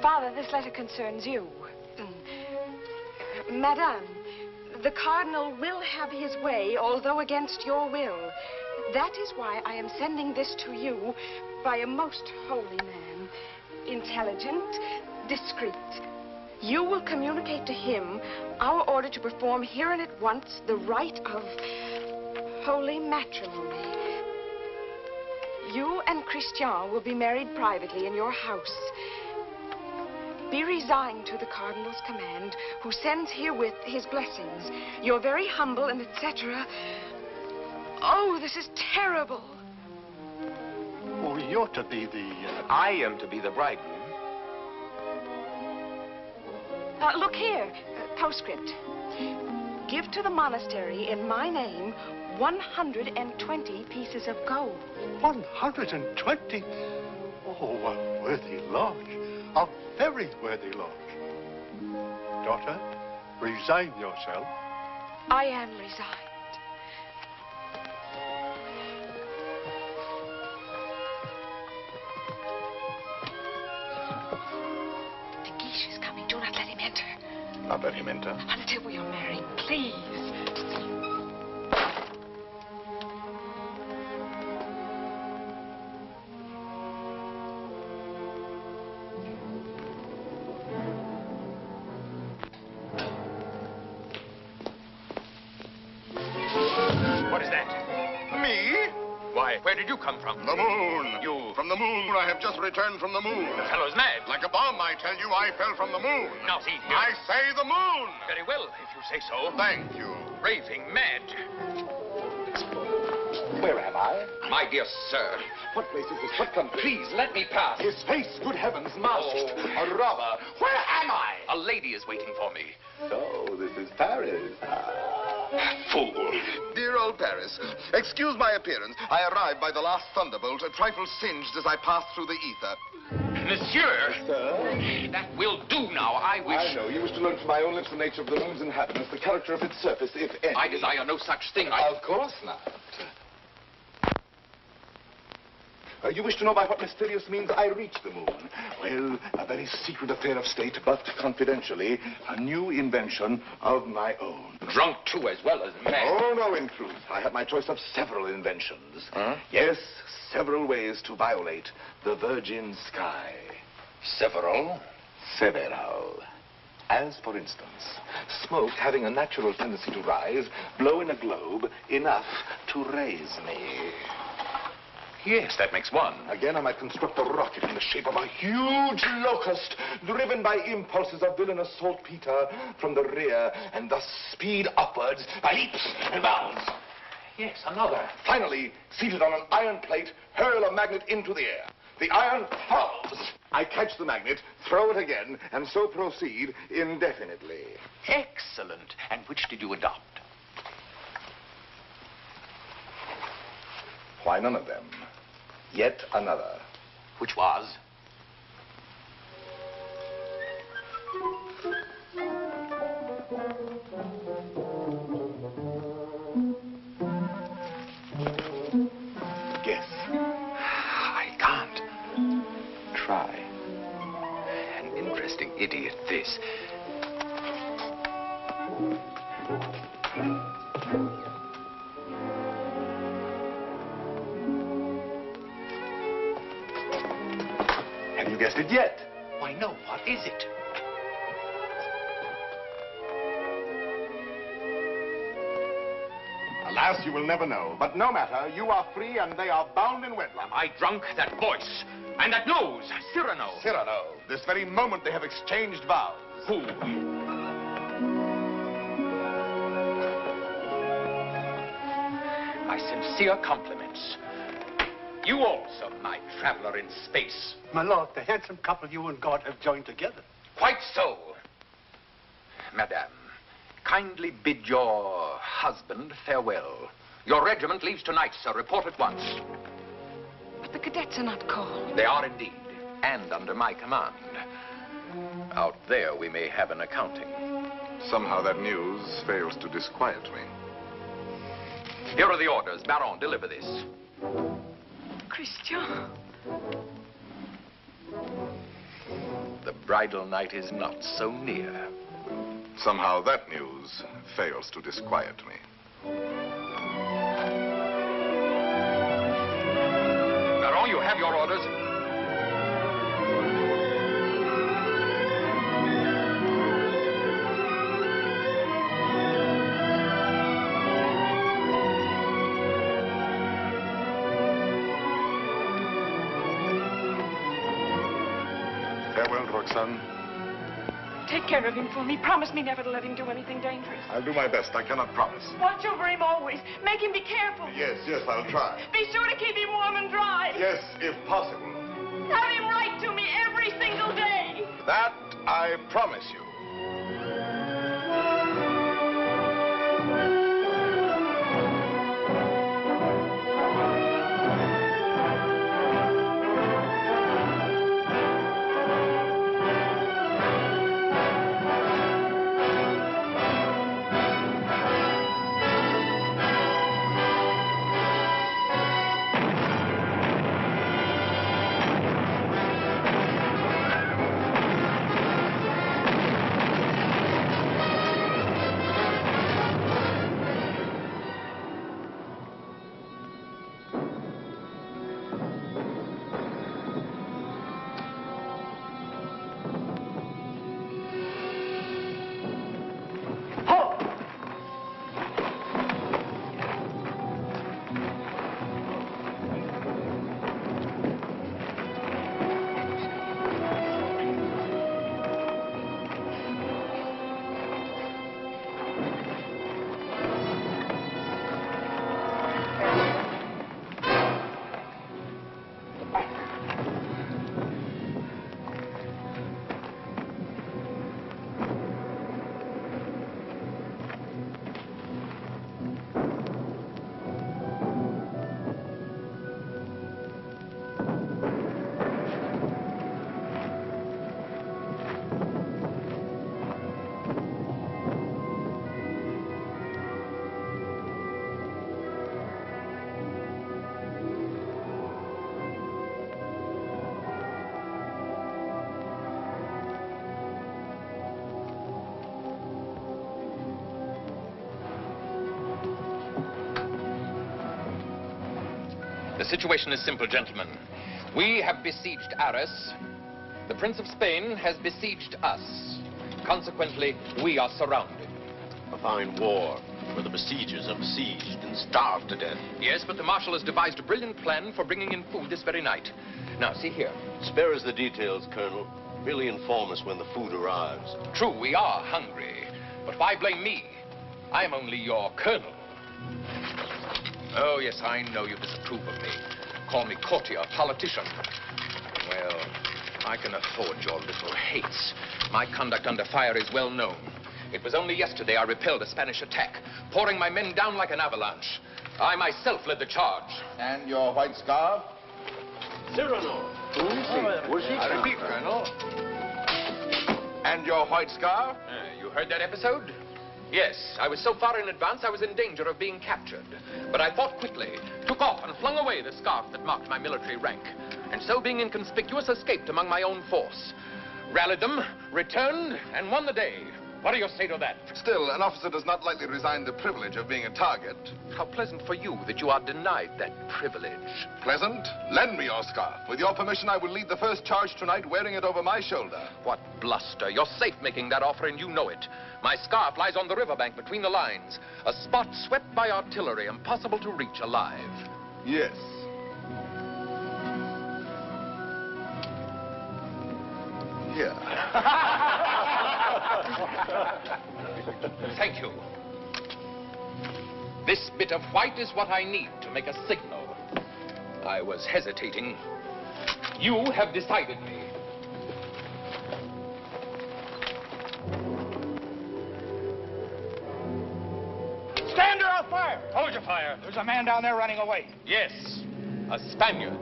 Father, this letter concerns you. Madame, the cardinal will have his way, although against your will. That is why I am sending this to you by a most holy man. Intelligent, discreet. You will communicate to him our order to perform here and at once the rite of holy matrimony. You and Christian will be married privately in your house. Be resigned to the cardinal's command, who sends herewith his blessings. You're very humble and etc. Oh, this is terrible. Oh, you're to be the... I am to be the bridegroom. Look here, postscript. Give to the monastery in my name 120 pieces of gold. 120? Oh, a worthy lodge. A very worthy lodge. Daughter, resign yourself. I am resigned. De Guiche is coming. Do not let him enter. Not let him enter. Until we are married, please. What is that? Me? Why, where did you come from? The moon. You... From the moon. I have just returned from the moon. The fellow's mad. Like a bomb, I tell you, I fell from the moon. Now, see here. I say the moon. Very well, if you say so. Thank you. Raving mad. Where am I? My dear sir. What place is this? What country? Please, let me pass. His face, good heavens, masked. Oh. A robber. Where am I? A lady is waiting for me. So, this is Paris. Fool. Dear old Paris, excuse my appearance. I arrived by the last thunderbolt, a trifle singed as I passed through the ether. Monsieur. Sir? That will do now. I wish... I know. You wish to learn from my own lips the nature of the moon's inhabitants, the character of its surface, if any. I desire no such thing. Of course not. You wish to know by what mysterious means I reached the moon? Well, a very secret affair of state, but confidentially, a new invention of my own. Drunk, too, as well as mad. Oh, no, in truth. I had my choice of several inventions. Huh? Yes, several ways to violate the virgin sky. Several? Several. As, for instance, smoke having a natural tendency to rise, blow in a globe enough to raise me. Yes, that makes one. Again, I might construct a rocket in the shape of a huge locust, driven by impulses of villainous saltpeter from the rear, and thus speed upwards by leaps and bounds. Yes, another. Finally, seated on an iron plate, hurl a magnet into the air. The iron falls. I catch the magnet, throw it again, and so proceed indefinitely. Excellent. And which did you adopt? Why, none of them. Yet another. Which was? Guess. I can't. Try. An interesting idiot, this. Have you guessed it yet? Why, no. What is it? Alas, you will never know. But no matter. You are free and they are bound in wedlock. Am I drunk? That voice. And that nose. Cyrano. Cyrano. This very moment they have exchanged vows. Who? My sincere compliments. You also, my traveler in space. My lord, the handsome couple you and God have joined together. Quite so. Madame, kindly bid your husband farewell. Your regiment leaves tonight, sir. Report at once. But the cadets are not called. They are indeed, and under my command. Out there we may have an accounting. Somehow that news fails to disquiet me. Here are the orders. Baron, deliver this. Christian. The bridal night is not so near. Somehow that news fails to disquiet me. Baron, you have your orders. Farewell, Roxane. Take care of him for me. Promise me never to let him do anything dangerous. I'll do my best. I cannot promise. Watch over him always. Make him be careful. Yes, I'll try. Be sure to keep him warm and dry. Yes, if possible. Have him write to me every single day. That I promise you. The situation is simple, gentlemen. We have besieged Arras. The Prince of Spain has besieged us. Consequently, we are surrounded. A fine war, where the besiegers are besieged and starved to death. Yes, but the Marshal has devised a brilliant plan for bringing in food this very night. Now, see here. Spare us the details, Colonel. Merely inform us when the food arrives. True, we are hungry. But why blame me? I'm only your colonel. Oh, yes, I know you disapprove of me. Call me courtier, politician. Well, I can afford your little hates. My conduct under fire is well known. It was only yesterday I repelled a Spanish attack, pouring my men down like an avalanche. I myself led the charge. And your white scarf? Cyrano. I repeat, Colonel. And your white scarf? You heard that episode? Yes, I was so far in advance I was in danger of being captured. But I fought quickly, took off and flung away the scarf that marked my military rank. And so, being inconspicuous, escaped among my own force. Rallied them, returned, and won the day. What do you say to that? Still, an officer does not lightly resign the privilege of being a target. How pleasant for you that you are denied that privilege. Pleasant? Lend me your scarf. With your permission, I will lead the first charge tonight wearing it over my shoulder. What bluster. You're safe making that offer, and you know it. My scarf lies on the riverbank between the lines. A spot swept by artillery, impossible to reach alive. Yes. Here. Thank you. This bit of white is what I need to make a signal. I was hesitating. You have decided me. Hold your fire. There's a man down there running away. Yes, a Spaniard.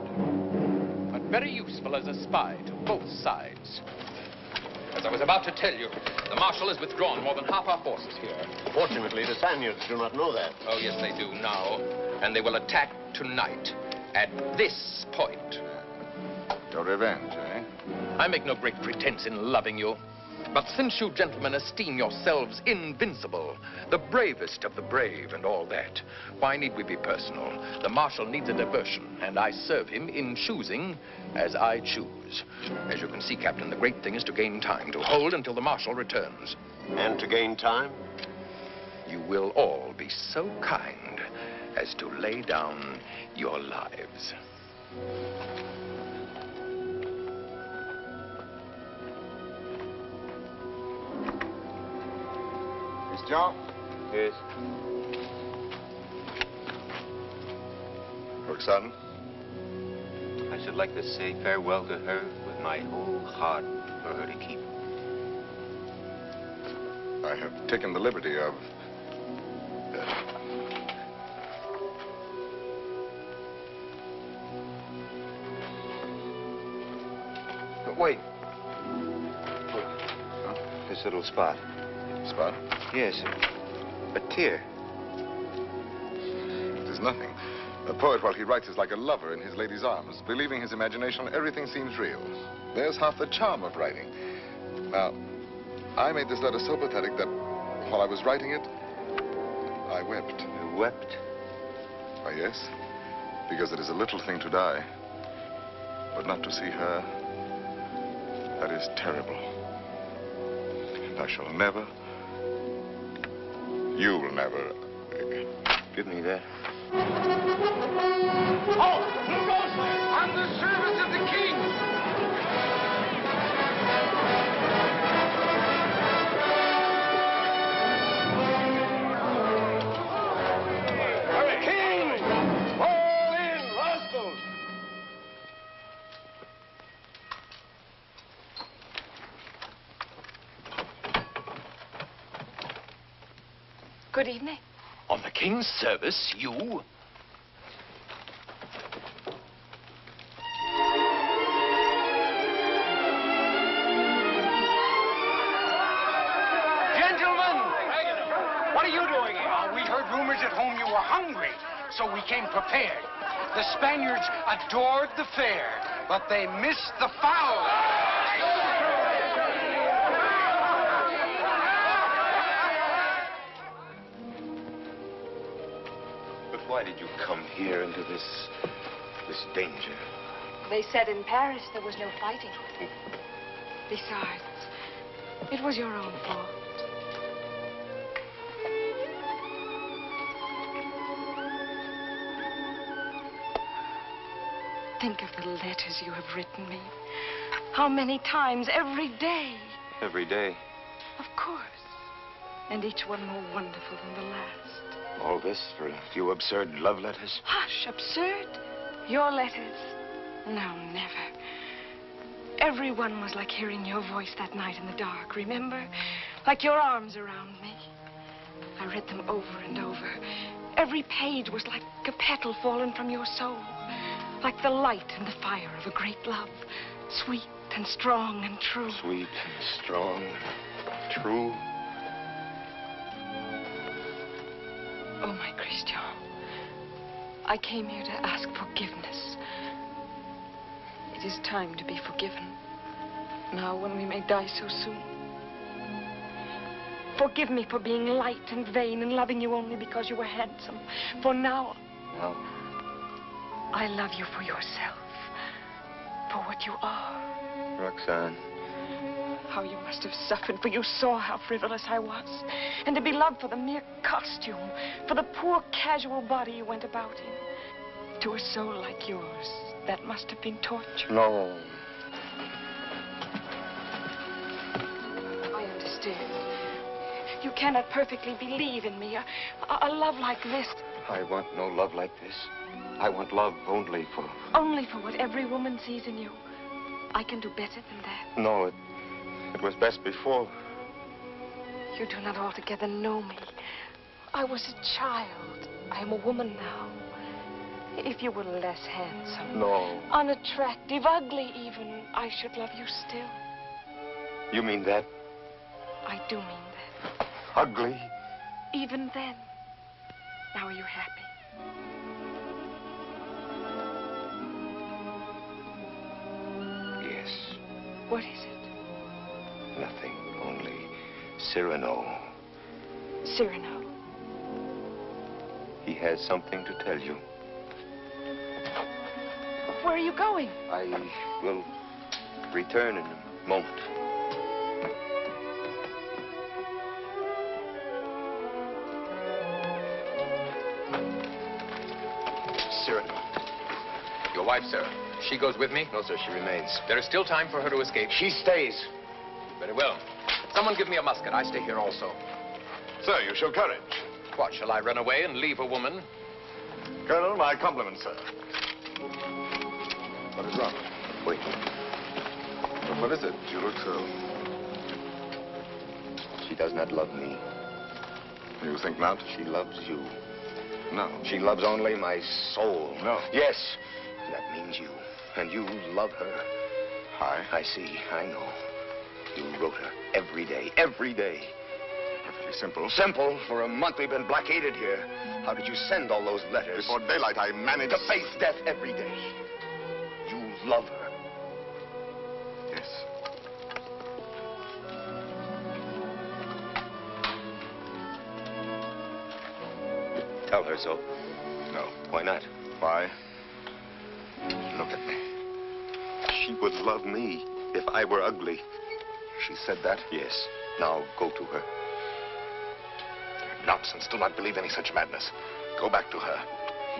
But very useful as a spy to both sides. As I was about to tell you, the Marshal has withdrawn more than half our forces here. Fortunately, the Spaniards do not know that. Oh, yes, they do now. And they will attack tonight at this point. Your revenge, eh? I make no great pretense in loving you. But since you gentlemen esteem yourselves invincible, the bravest of the brave and all that, why need we be personal? The Marshal needs a diversion, and I serve him in choosing as I choose. As you can see, Captain, the great thing is to gain time, to hold until the Marshal returns. And to gain time? You will all be so kind as to lay down your lives. Miss John? Yes. Roxane? I should like to say farewell to her with my whole heart for her to keep. I have taken the liberty of... But wait. This little spot. Spot? Yes, a tear. It is nothing. A poet, while he writes, is like a lover in his lady's arms. Believing his imagination, everything seems real. There's half the charm of writing. Now, I made this letter so pathetic that while I was writing it, I wept. You wept? Why, yes. Because it is a little thing to die. But not to see her, that is terrible. And I shall never... You will never... Give me that. Oh, who goes there? On the service of the king. King! Fall in, rascals! Good evening. On the King's service, you? What are you doing here? We heard rumors at home you were hungry, so we came prepared. The Spaniards adored the fair, but they missed the fowl. But why did you come here into this danger? They said in Paris there was no fighting. Besides, it was your own fault. Think of the letters you have written me. How many times every day? Every day. Of course. And each one more wonderful than the last. All this for a few absurd love letters? Hush, absurd? Your letters? No, never. Every one was like hearing your voice that night in the dark, remember? Like your arms around me. I read them over and over. Every page was like a petal fallen from your soul. Like the light and the fire of a great love. Sweet and strong and true. Sweet and strong, true. Oh, my Christian. I came here to ask forgiveness. It is time to be forgiven. Now, when we may die so soon. Forgive me for being light and vain and loving you only because you were handsome. For now... Now? I love you for yourself. For what you are. Roxane. How you must have suffered, for you saw how frivolous I was. And to be loved for the mere costume, for the poor casual body you went about in. To a soul like yours, that must have been torture. No. I understand. You cannot perfectly believe in me. A love like this. I want no love like this. I want love only for... Only for what every woman sees in you. I can do better than that. No, it was best before. You do not altogether know me. I was a child. I am a woman now. If you were less handsome, No. unattractive, ugly even, I should love you still. You mean that? I do mean that. Ugly? Even then. Now are you happy? Yes. What is it? Nothing. Only Cyrano. Cyrano. He has something to tell you. Where are you going? I will return in a moment. Cyrano. Your wife, sir. She goes with me? No, sir, she remains. There is still time for her to escape. She stays. Very well. Someone give me a musket. I stay here also. Sir, you show courage. What, shall I run away and leave a woman? Colonel, my compliments, sir. What is wrong? Wait. But what is it? You look so... She does not love me. You think not? She loves you. No. She loves only my soul. No. Yes. That means you. And you love her. I see. I know. You wrote her every day. Every day. Perfectly simple. Simple. For a month we've been blockaded here. How did you send all those letters? Before daylight, I managed... To face death every day. You love her. Yes. Tell her so. No. Why not? Why? Look at me. She would love me if I were ugly. She said that? Yes. Now go to her. Nonsense. Do not believe any such madness. Go back to her.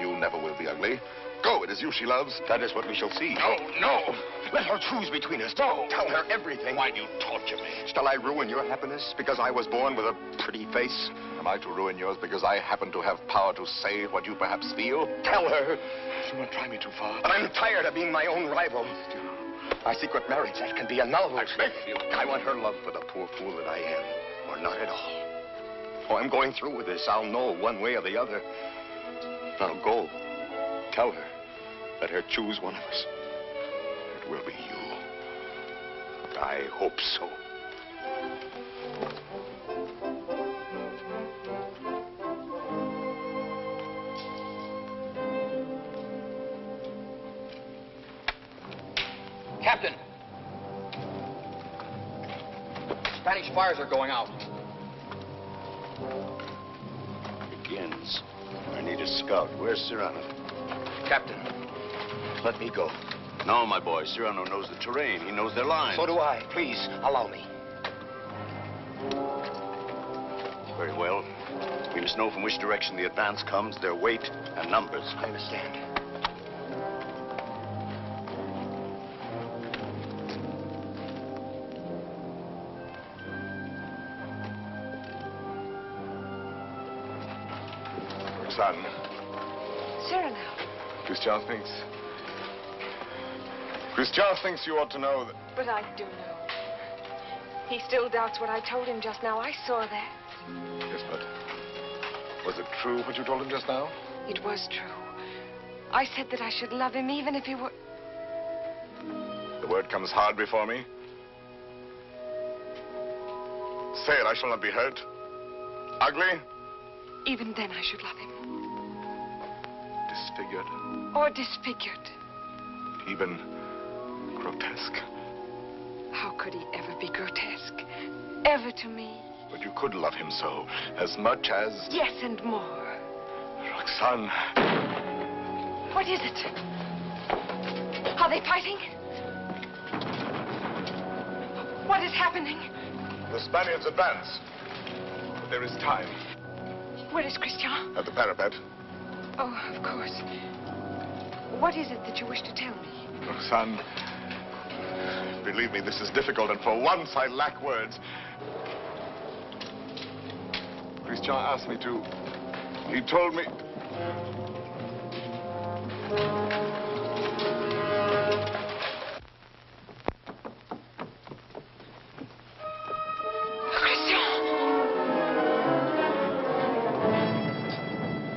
You never will be ugly. Go. It is you she loves. That is what we shall see. No, no. Let her choose between us. No. Tell her everything. Why do you torture me? Shall I ruin your happiness because I was born with a pretty face? Am I to ruin yours because I happen to have power to say what you perhaps feel? Tell her. Do not try me too far. But I'm tired of being my own rival. My secret marriage, that can be annulled. I beg of you. I want her love for the poor fool that I am, or not at all. Oh, I'm going through with this. I'll know one way or the other. Now go. Tell her. Let her choose one of us. It will be you. I hope so. Captain! Spanish fires are going out. Begins. I need a scout. Where's Cyrano? Captain, let me go. No, my boy. Cyrano knows the terrain. He knows their lines. So do I. Please, allow me. Very well. We must know from which direction the advance comes, their weight and numbers. I understand. Roxane. Cyrano. Christian thinks you ought to know that... But I do know. He still doubts what I told him just now. I saw that. Yes, but... Was it true what you told him just now? It was true. I said that I should love him even if he were... The word comes hard before me. Say it, I shall not be hurt. Ugly? Even then I should love him. Disfigured? Or disfigured. Even grotesque? How could he ever be grotesque? Ever to me? But you could love him so, as much as... Yes, and more. Roxane. What is it? Are they fighting? What is happening? The Spaniards advance. But there is time. Where is Christian? At the parapet. Oh, of course. What is it that you wish to tell me? Roxane, believe me, this is difficult, and for once I lack words. Christian asked me to... He told me...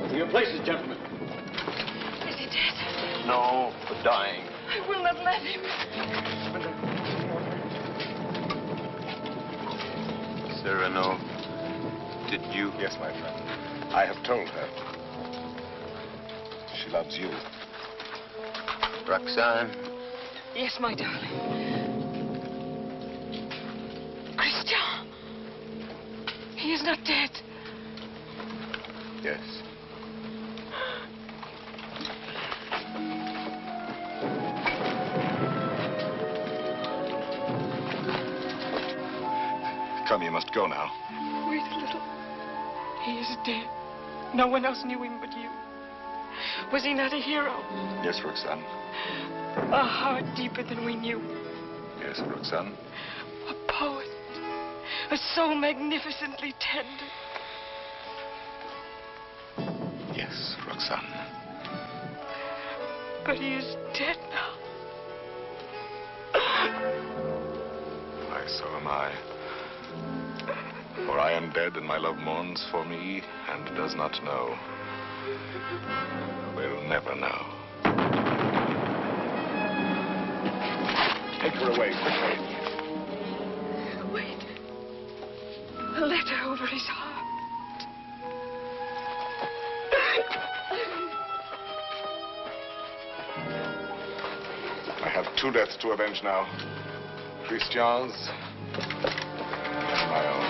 To your place, Cyrano, did you? Yes, my friend. I have told her. She loves you. Roxane? Yes, my darling. Christian! He is not dead. Yes. Come, you must go now. Wait a little. He is dead. No one else knew him but you. Was he not a hero? Yes, Roxane. A heart deeper than we knew. Yes, Roxane. A poet. A soul magnificently tender. Yes, Roxane. But he is dead now. Why, so am I. For I am dead, and my love mourns for me, and does not know. Will never know. Take her away, quickly. Wait. A letter over his heart. I have 2 deaths to avenge now. Christian's and my own.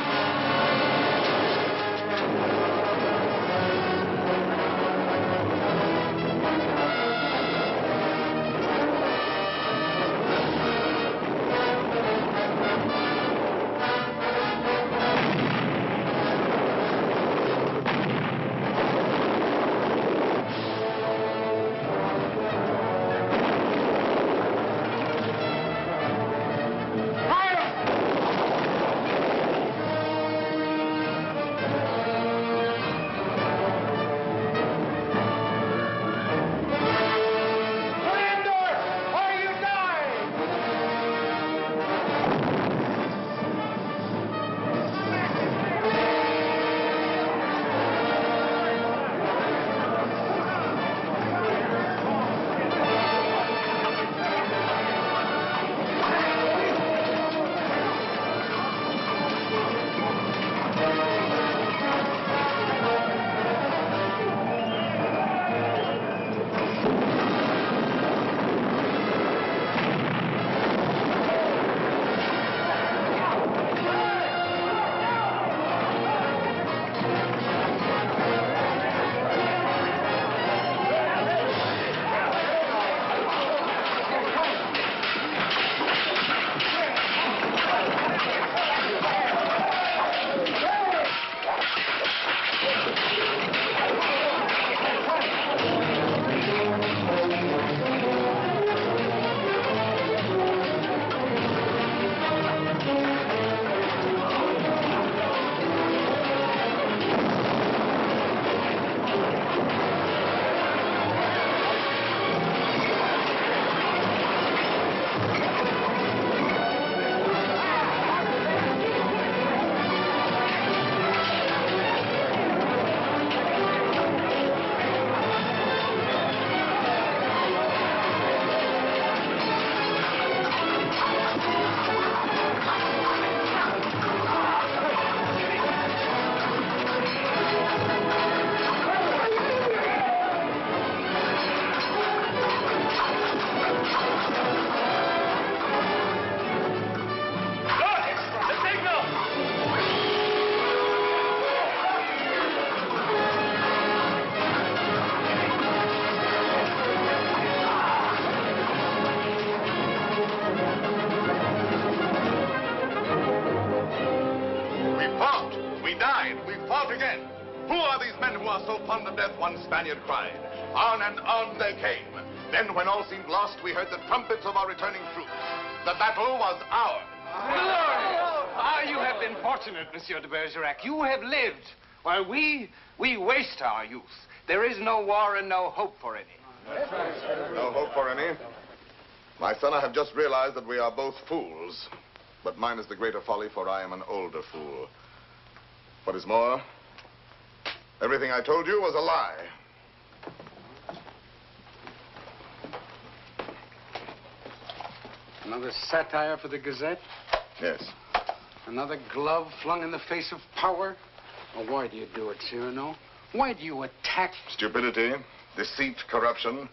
Spaniard cried. On and on they came. Then, when all seemed lost, we heard the trumpets of our returning troops. The battle was ours. Ah, you have been fortunate, Monsieur de Bergerac. You have lived, while we waste our youth. There is no war and no hope for any. No hope for any? My son, I have just realized that we are both fools. But mine is the greater folly, for I am an older fool. What is more, everything I told you was a lie. Another satire for the Gazette? Yes. Another glove flung in the face of power? Well, why do you do it, Cyrano? Why do you attack... Stupidity, deceit, corruption.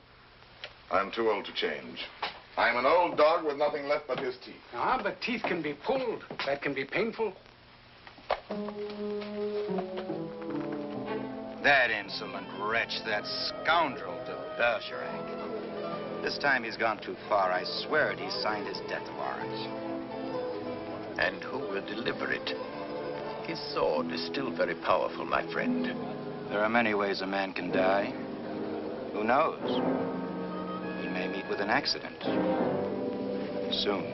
I'm too old to change. I'm an old dog with nothing left but his teeth. Ah, but teeth can be pulled. That can be painful. That insolent wretch, that scoundrel de Bergerac. This time he's gone too far. I swear it, he signed his death warrant. And who will deliver it? His sword is still very powerful, my friend. There are many ways a man can die. Who knows? He may meet with an accident. Soon.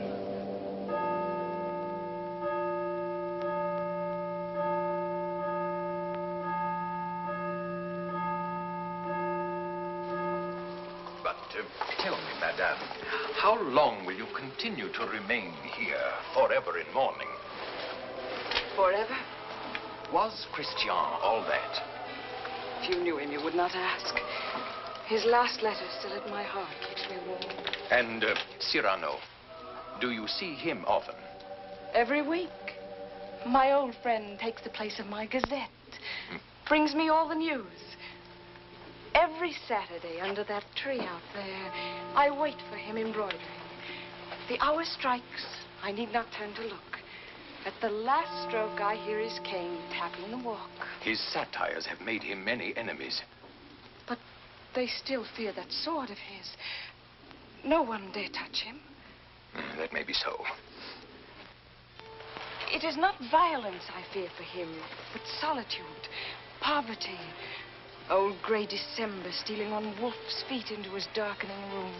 But tell me, madame, how long will you continue to remain here, forever in mourning? Forever? Was Christian all that? If you knew him, you would not ask. His last letter still at my heart keeps me warm. And Cyrano, do you see him often? Every week. My old friend takes the place of my gazette. Brings me all the news. Every Saturday under that tree out there, I wait for him embroidering. The hour strikes. I need not turn to look. At the last stroke, I hear his cane tapping the walk. His satires have made him many enemies. But they still fear that sword of his. No one dare touch him. That may be so. It is not violence I fear for him, but solitude, poverty. Old gray December stealing on wolf's feet into his darkening room.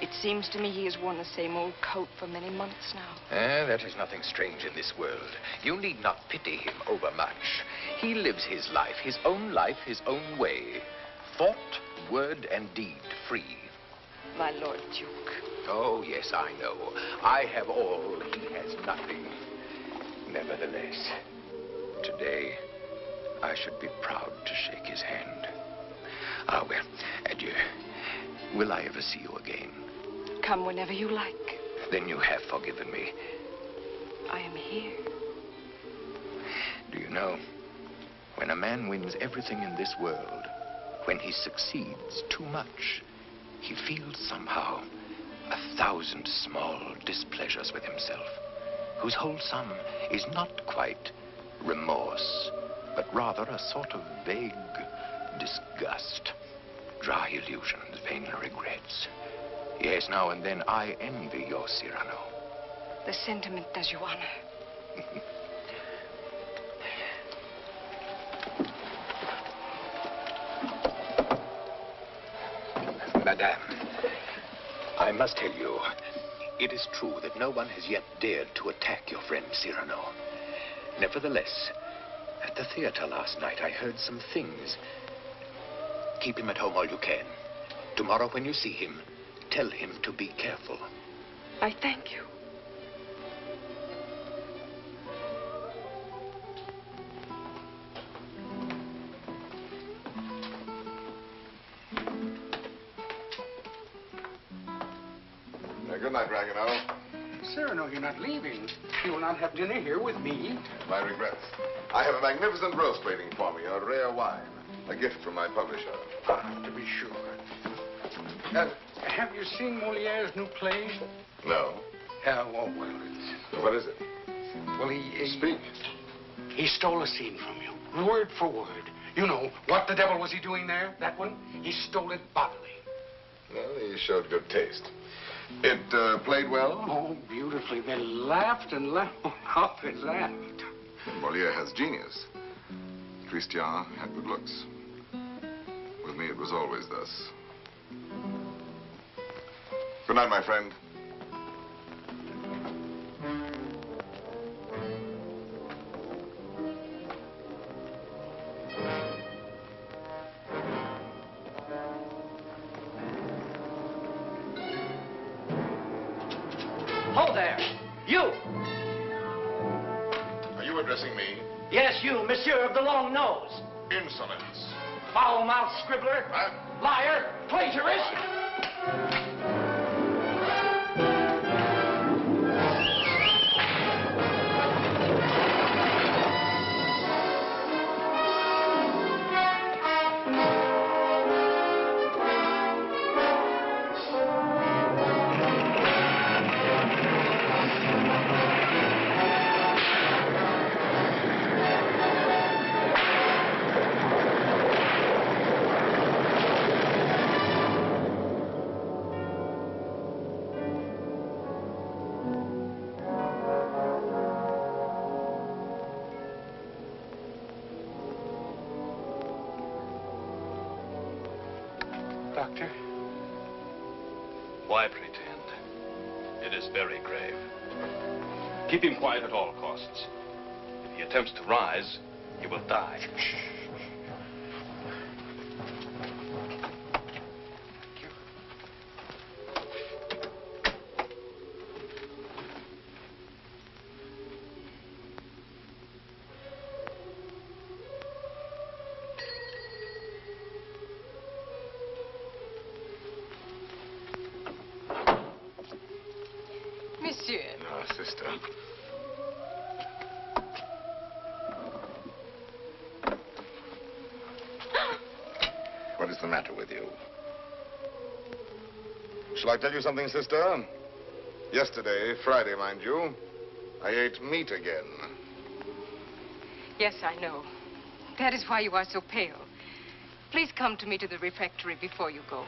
It seems to me he has worn the same old coat for many months now. That is nothing strange in this world. You need not pity him overmuch. He lives his life, his own way. Thought, word, and deed free. My Lord Duke. Oh, yes, I know. I have all, he has nothing. Nevertheless, today, I should be proud to shake his hand. Ah, well, adieu. Will I ever see you again? Come whenever you like. Then you have forgiven me. I am here. Do you know, when a man wins everything in this world, when he succeeds too much, he feels somehow 1,000 small displeasures with himself, whose whole sum is not quite remorse, but rather a sort of vague disgust. Dry illusions, vain regrets. Yes, now and then I envy your Cyrano. The sentiment does you honor. Madame, I must tell you, it is true that no one has yet dared to attack your friend Cyrano. Nevertheless, at the theater last night, I heard some things. Keep him at home all you can. Tomorrow when you see him, tell him to be careful. I thank you. Good night, Ragueneau. Cyrano, you're not leaving. You will not have dinner here with me. My regrets. I have a magnificent roast waiting for me, a rare wine. A gift from my publisher. To be sure. Have you seen Moliere's new play? No. Oh, well, it's... What is it? Well, he... Speak. He stole a scene from you, word for word. You know, what the devil was he doing there? That one? He stole it bodily. Well, he showed good taste. It played well? Oh, beautifully. They laughed and laughed. How they laughed. Moliere has genius. Christian had good looks. With me, it was always thus. Good night, my friend. Hold there! You! Are you addressing me? Yes, you, monsieur of the long nose. Insolence. Foul-mouthed scribbler. Liar. Plagiarist. Doctor? Why pretend? It is very grave. Keep him quiet at all costs. If he attempts to rise, he will die. Monsieur. No, sister. What is the matter with you? Shall I tell you something, sister? Yesterday, Friday, mind you, I ate meat again. Yes, I know. That is why you are so pale. Please come to me to the refectory before you go.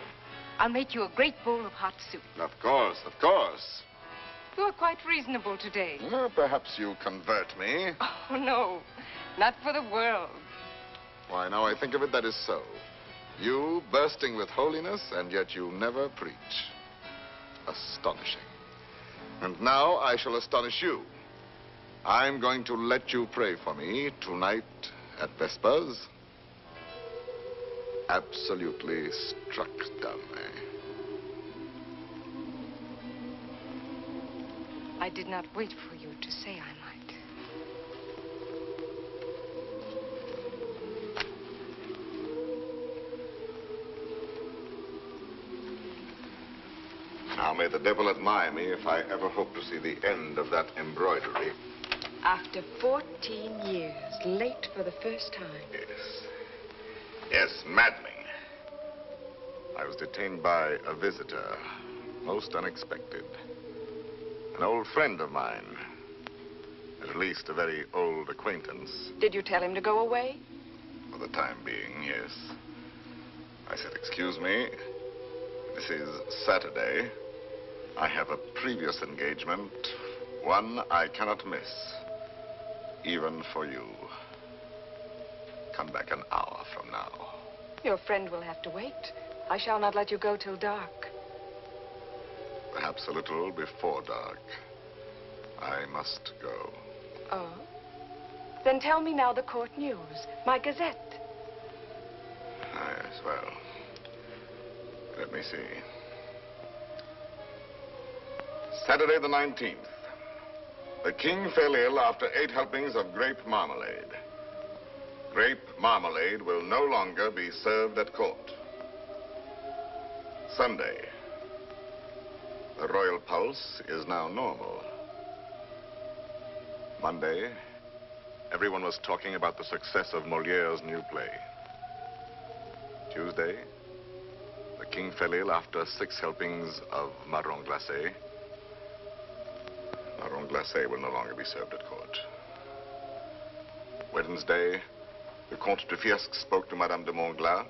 I'll make you a great bowl of hot soup. Of course, of course. You are quite reasonable today. Well, perhaps you convert me. Oh, no. Not for the world. Why, now I think of it, that is so. You bursting with holiness, and yet you never preach. Astonishing. And now I shall astonish you. I'm going to let you pray for me tonight at Vespers. Absolutely struck dumb, eh? I did not wait for you to say I might. Now, may the devil admire me if I ever hope to see the end of that embroidery. After 14 years, late for the first time. Yes. Yes, maddening. I was detained by a visitor, most unexpected. An old friend of mine. At least a very old acquaintance. Did you tell him to go away? For the time being, yes. I said, excuse me, this is Saturday. I have a previous engagement, one I cannot miss, even for you. Come back an hour from now. Your friend will have to wait. I shall not let you go till dark. Perhaps a little before dark. I must go. Oh? Then tell me now the court news, my gazette. Ah, yes, well, let me see. Saturday the 19th. The king fell ill after 8 helpings of grape marmalade. Grape marmalade will no longer be served at court. Sunday. The royal pulse is now normal. Monday, everyone was talking about the success of Moliere's new play. Tuesday, the king fell ill after 6 helpings of marron glacé. Marron glacé will no longer be served at court. Wednesday, the Comte de Fiesque spoke to Madame de Montglat.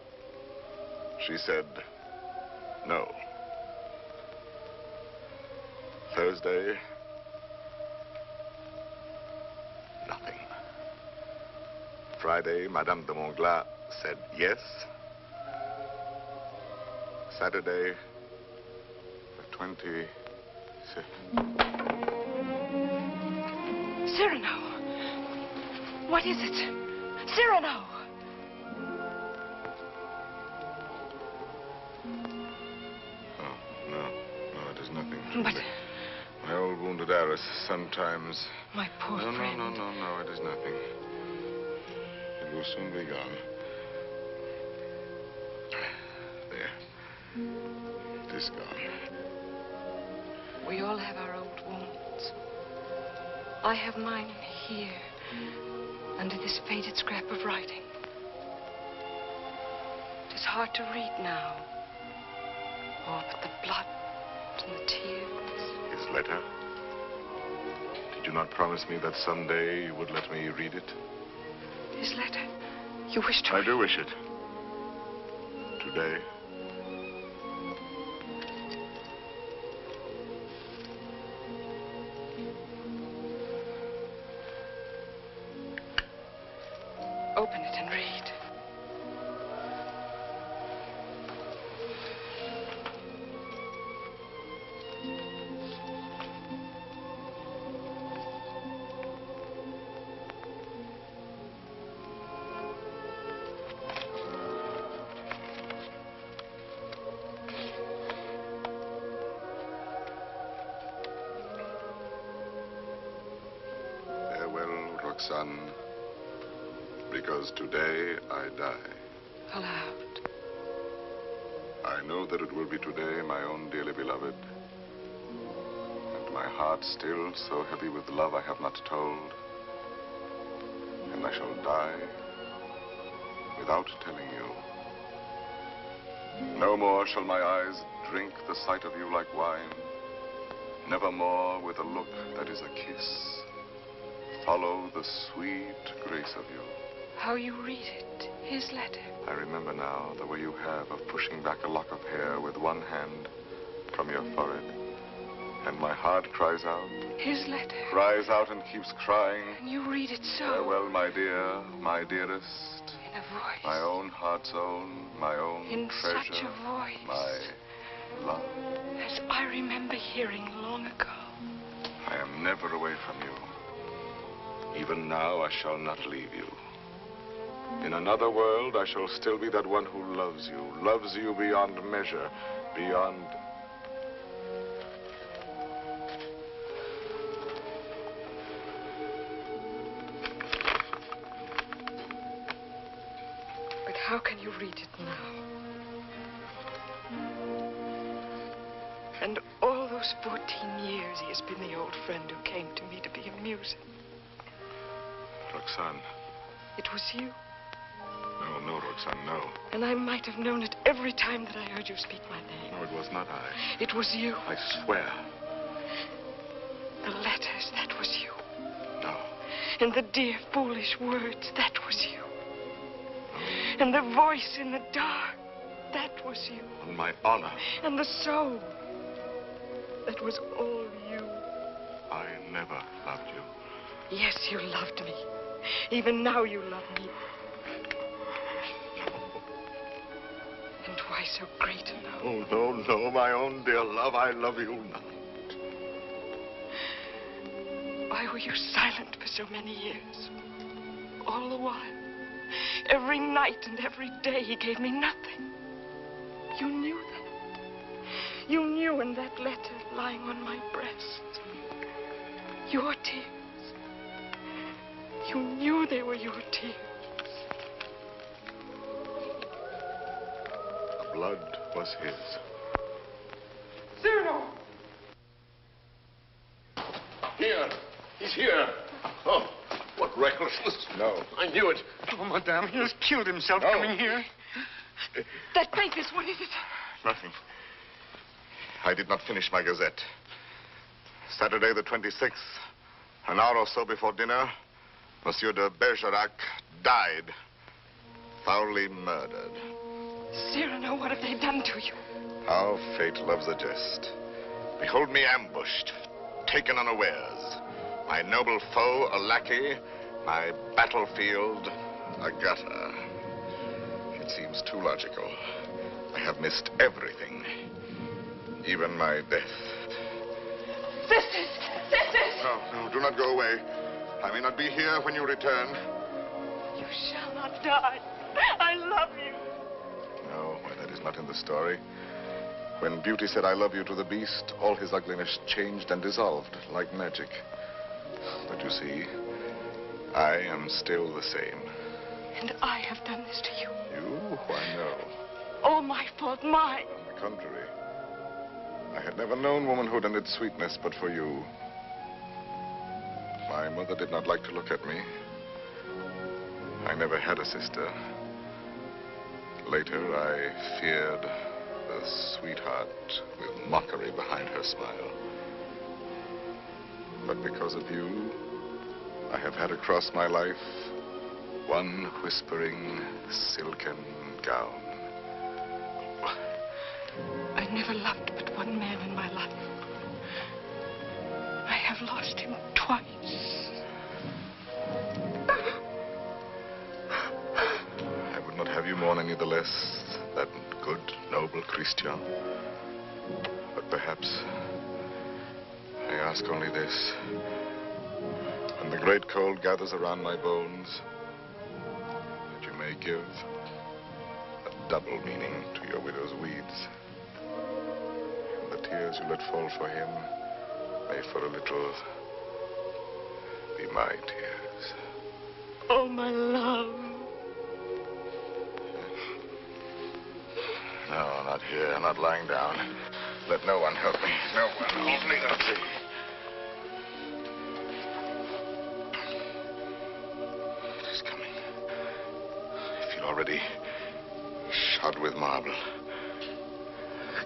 She said, no. Thursday, nothing. Friday, Madame de Montglat said yes. Saturday, the 26th. Cyrano! What is it? Cyrano! Oh, no, it is nothing. But... my old wounded heiress sometimes... My poor friend. No, it is nothing. It will soon be gone. There. It is gone. We all have our old wounds. I have mine here, under this faded scrap of writing. It is hard to read now. Oh, but the blood and the tears. His letter? Did you not promise me that someday you would let me read it? His letter? You wish to... I do wish it. Today. Open it and read. Roxane, because today I die. Aloud. I know that it will be today, my own dearly beloved, and my heart still so heavy with love I have not told, and I shall die without telling you. No more shall my eyes drink the sight of you like wine. Nevermore with a look that is a kiss follow the sweet grace of you. How you read it, his letter. I remember now the way you have of pushing back a lock of hair with one hand from your forehead. And my heart cries out. His letter. Cries out and keeps crying. And you read it so. Farewell, my dear, my dearest. In a voice. My own heart's own, my own in treasure. In such a voice. My love. As I remember hearing long ago. I am never away from you. Even now I shall not leave you. In another world, I shall still be that one who loves you beyond measure, beyond... But how can you read it now? And all those 14 years he has been the old friend who came to me to be amusing. Roxane. It was you. No, Roxane, no. And I might have known it every time that I heard you speak my name. No, it was not I. It was you. I swear. The letters, that was you. No. And the dear, foolish words, that was you. And the voice in the dark, that was you. On my honor. And the soul, that was all you. I never loved you. Yes, you loved me. Even now you love me. And why so great a love? Oh, no, my own dear love, I love you not. Why were you silent for so many years? All the while. Every night and every day he gave me nothing. You knew that. You knew in that letter lying on my breast. Your tears. You knew they were your tears. The blood was his. Cyrano! Here. He's here. Oh, what recklessness. No. I knew it. Oh, madame, he has killed himself coming here. That papers, what is it? Nothing. I did not finish my gazette. Saturday the 26th, an hour or so before dinner, Monsieur de Bergerac died. Foully murdered. Cyrano, what have they done to you? How fate loves a jest. Behold me ambushed, taken unawares. My noble foe, a lackey. My battlefield, a gutter. It seems too logical. I have missed everything. Even my death. Sisters! Sisters! No, do not go away. I may not be here when you return. You shall not die. I love you. No, well, that is not in the story. When Beauty said I love you to the beast, all his ugliness changed and dissolved like magic. But you see, I am still the same. And I have done this to you. You? Why, no. All my fault, mine. On the contrary. I had never known womanhood and its sweetness but for you. My mother did not like to look at me. I never had a sister. Later, I feared the sweetheart with mockery behind her smile. But because of you, I have had across my life one whispering silken gown. I never loved but one man in my life. I have lost him twice. I would not have you mourn any the less, that good, noble Christian. But perhaps I ask only this. When the great cold gathers around my bones, that you may give a double meaning to your widow's weeds. And the tears you let fall for him may for a little be my tears. Oh, my love. No, not here, not lying down. Let no one help me. No one. Only the sea. It is coming. I feel already shod with marble,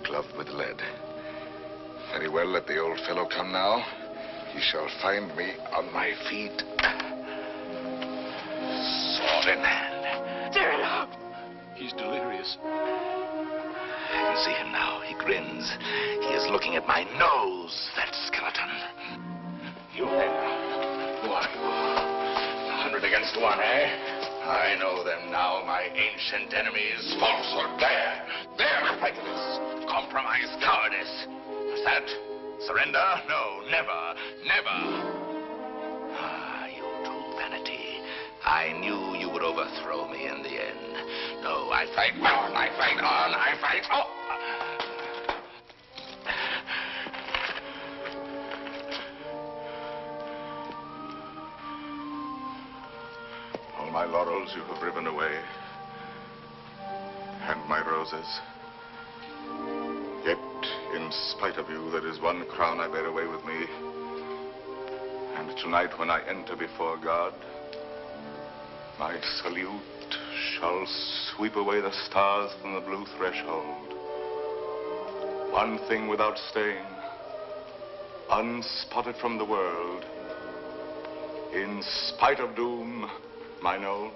gloved with lead. Very well, let the old fellow come now. He shall find me on my feet. Sword in hand. Cyrano! He's delirious. I can see him now. He grins. He is looking at my nose, that skeleton. You there. Who are you? 100 against 1, eh? I know them now, my ancient enemies. Falsehood. There, prejudice. Compromise, cowardice. What's that? Surrender? No, never, never. Ah, you true vanity. I knew you would overthrow me in the end. No, I fight on, I fight on, I fight on. All my laurels you have riven away, and my roses. Yet, in spite of you, there is one crown I bear away with me. And tonight, when I enter before God, my salute shall sweep away the stars from the blue threshold. One thing without stain, unspotted from the world, in spite of doom, mine own,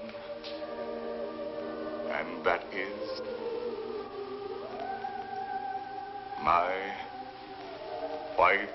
and that is my white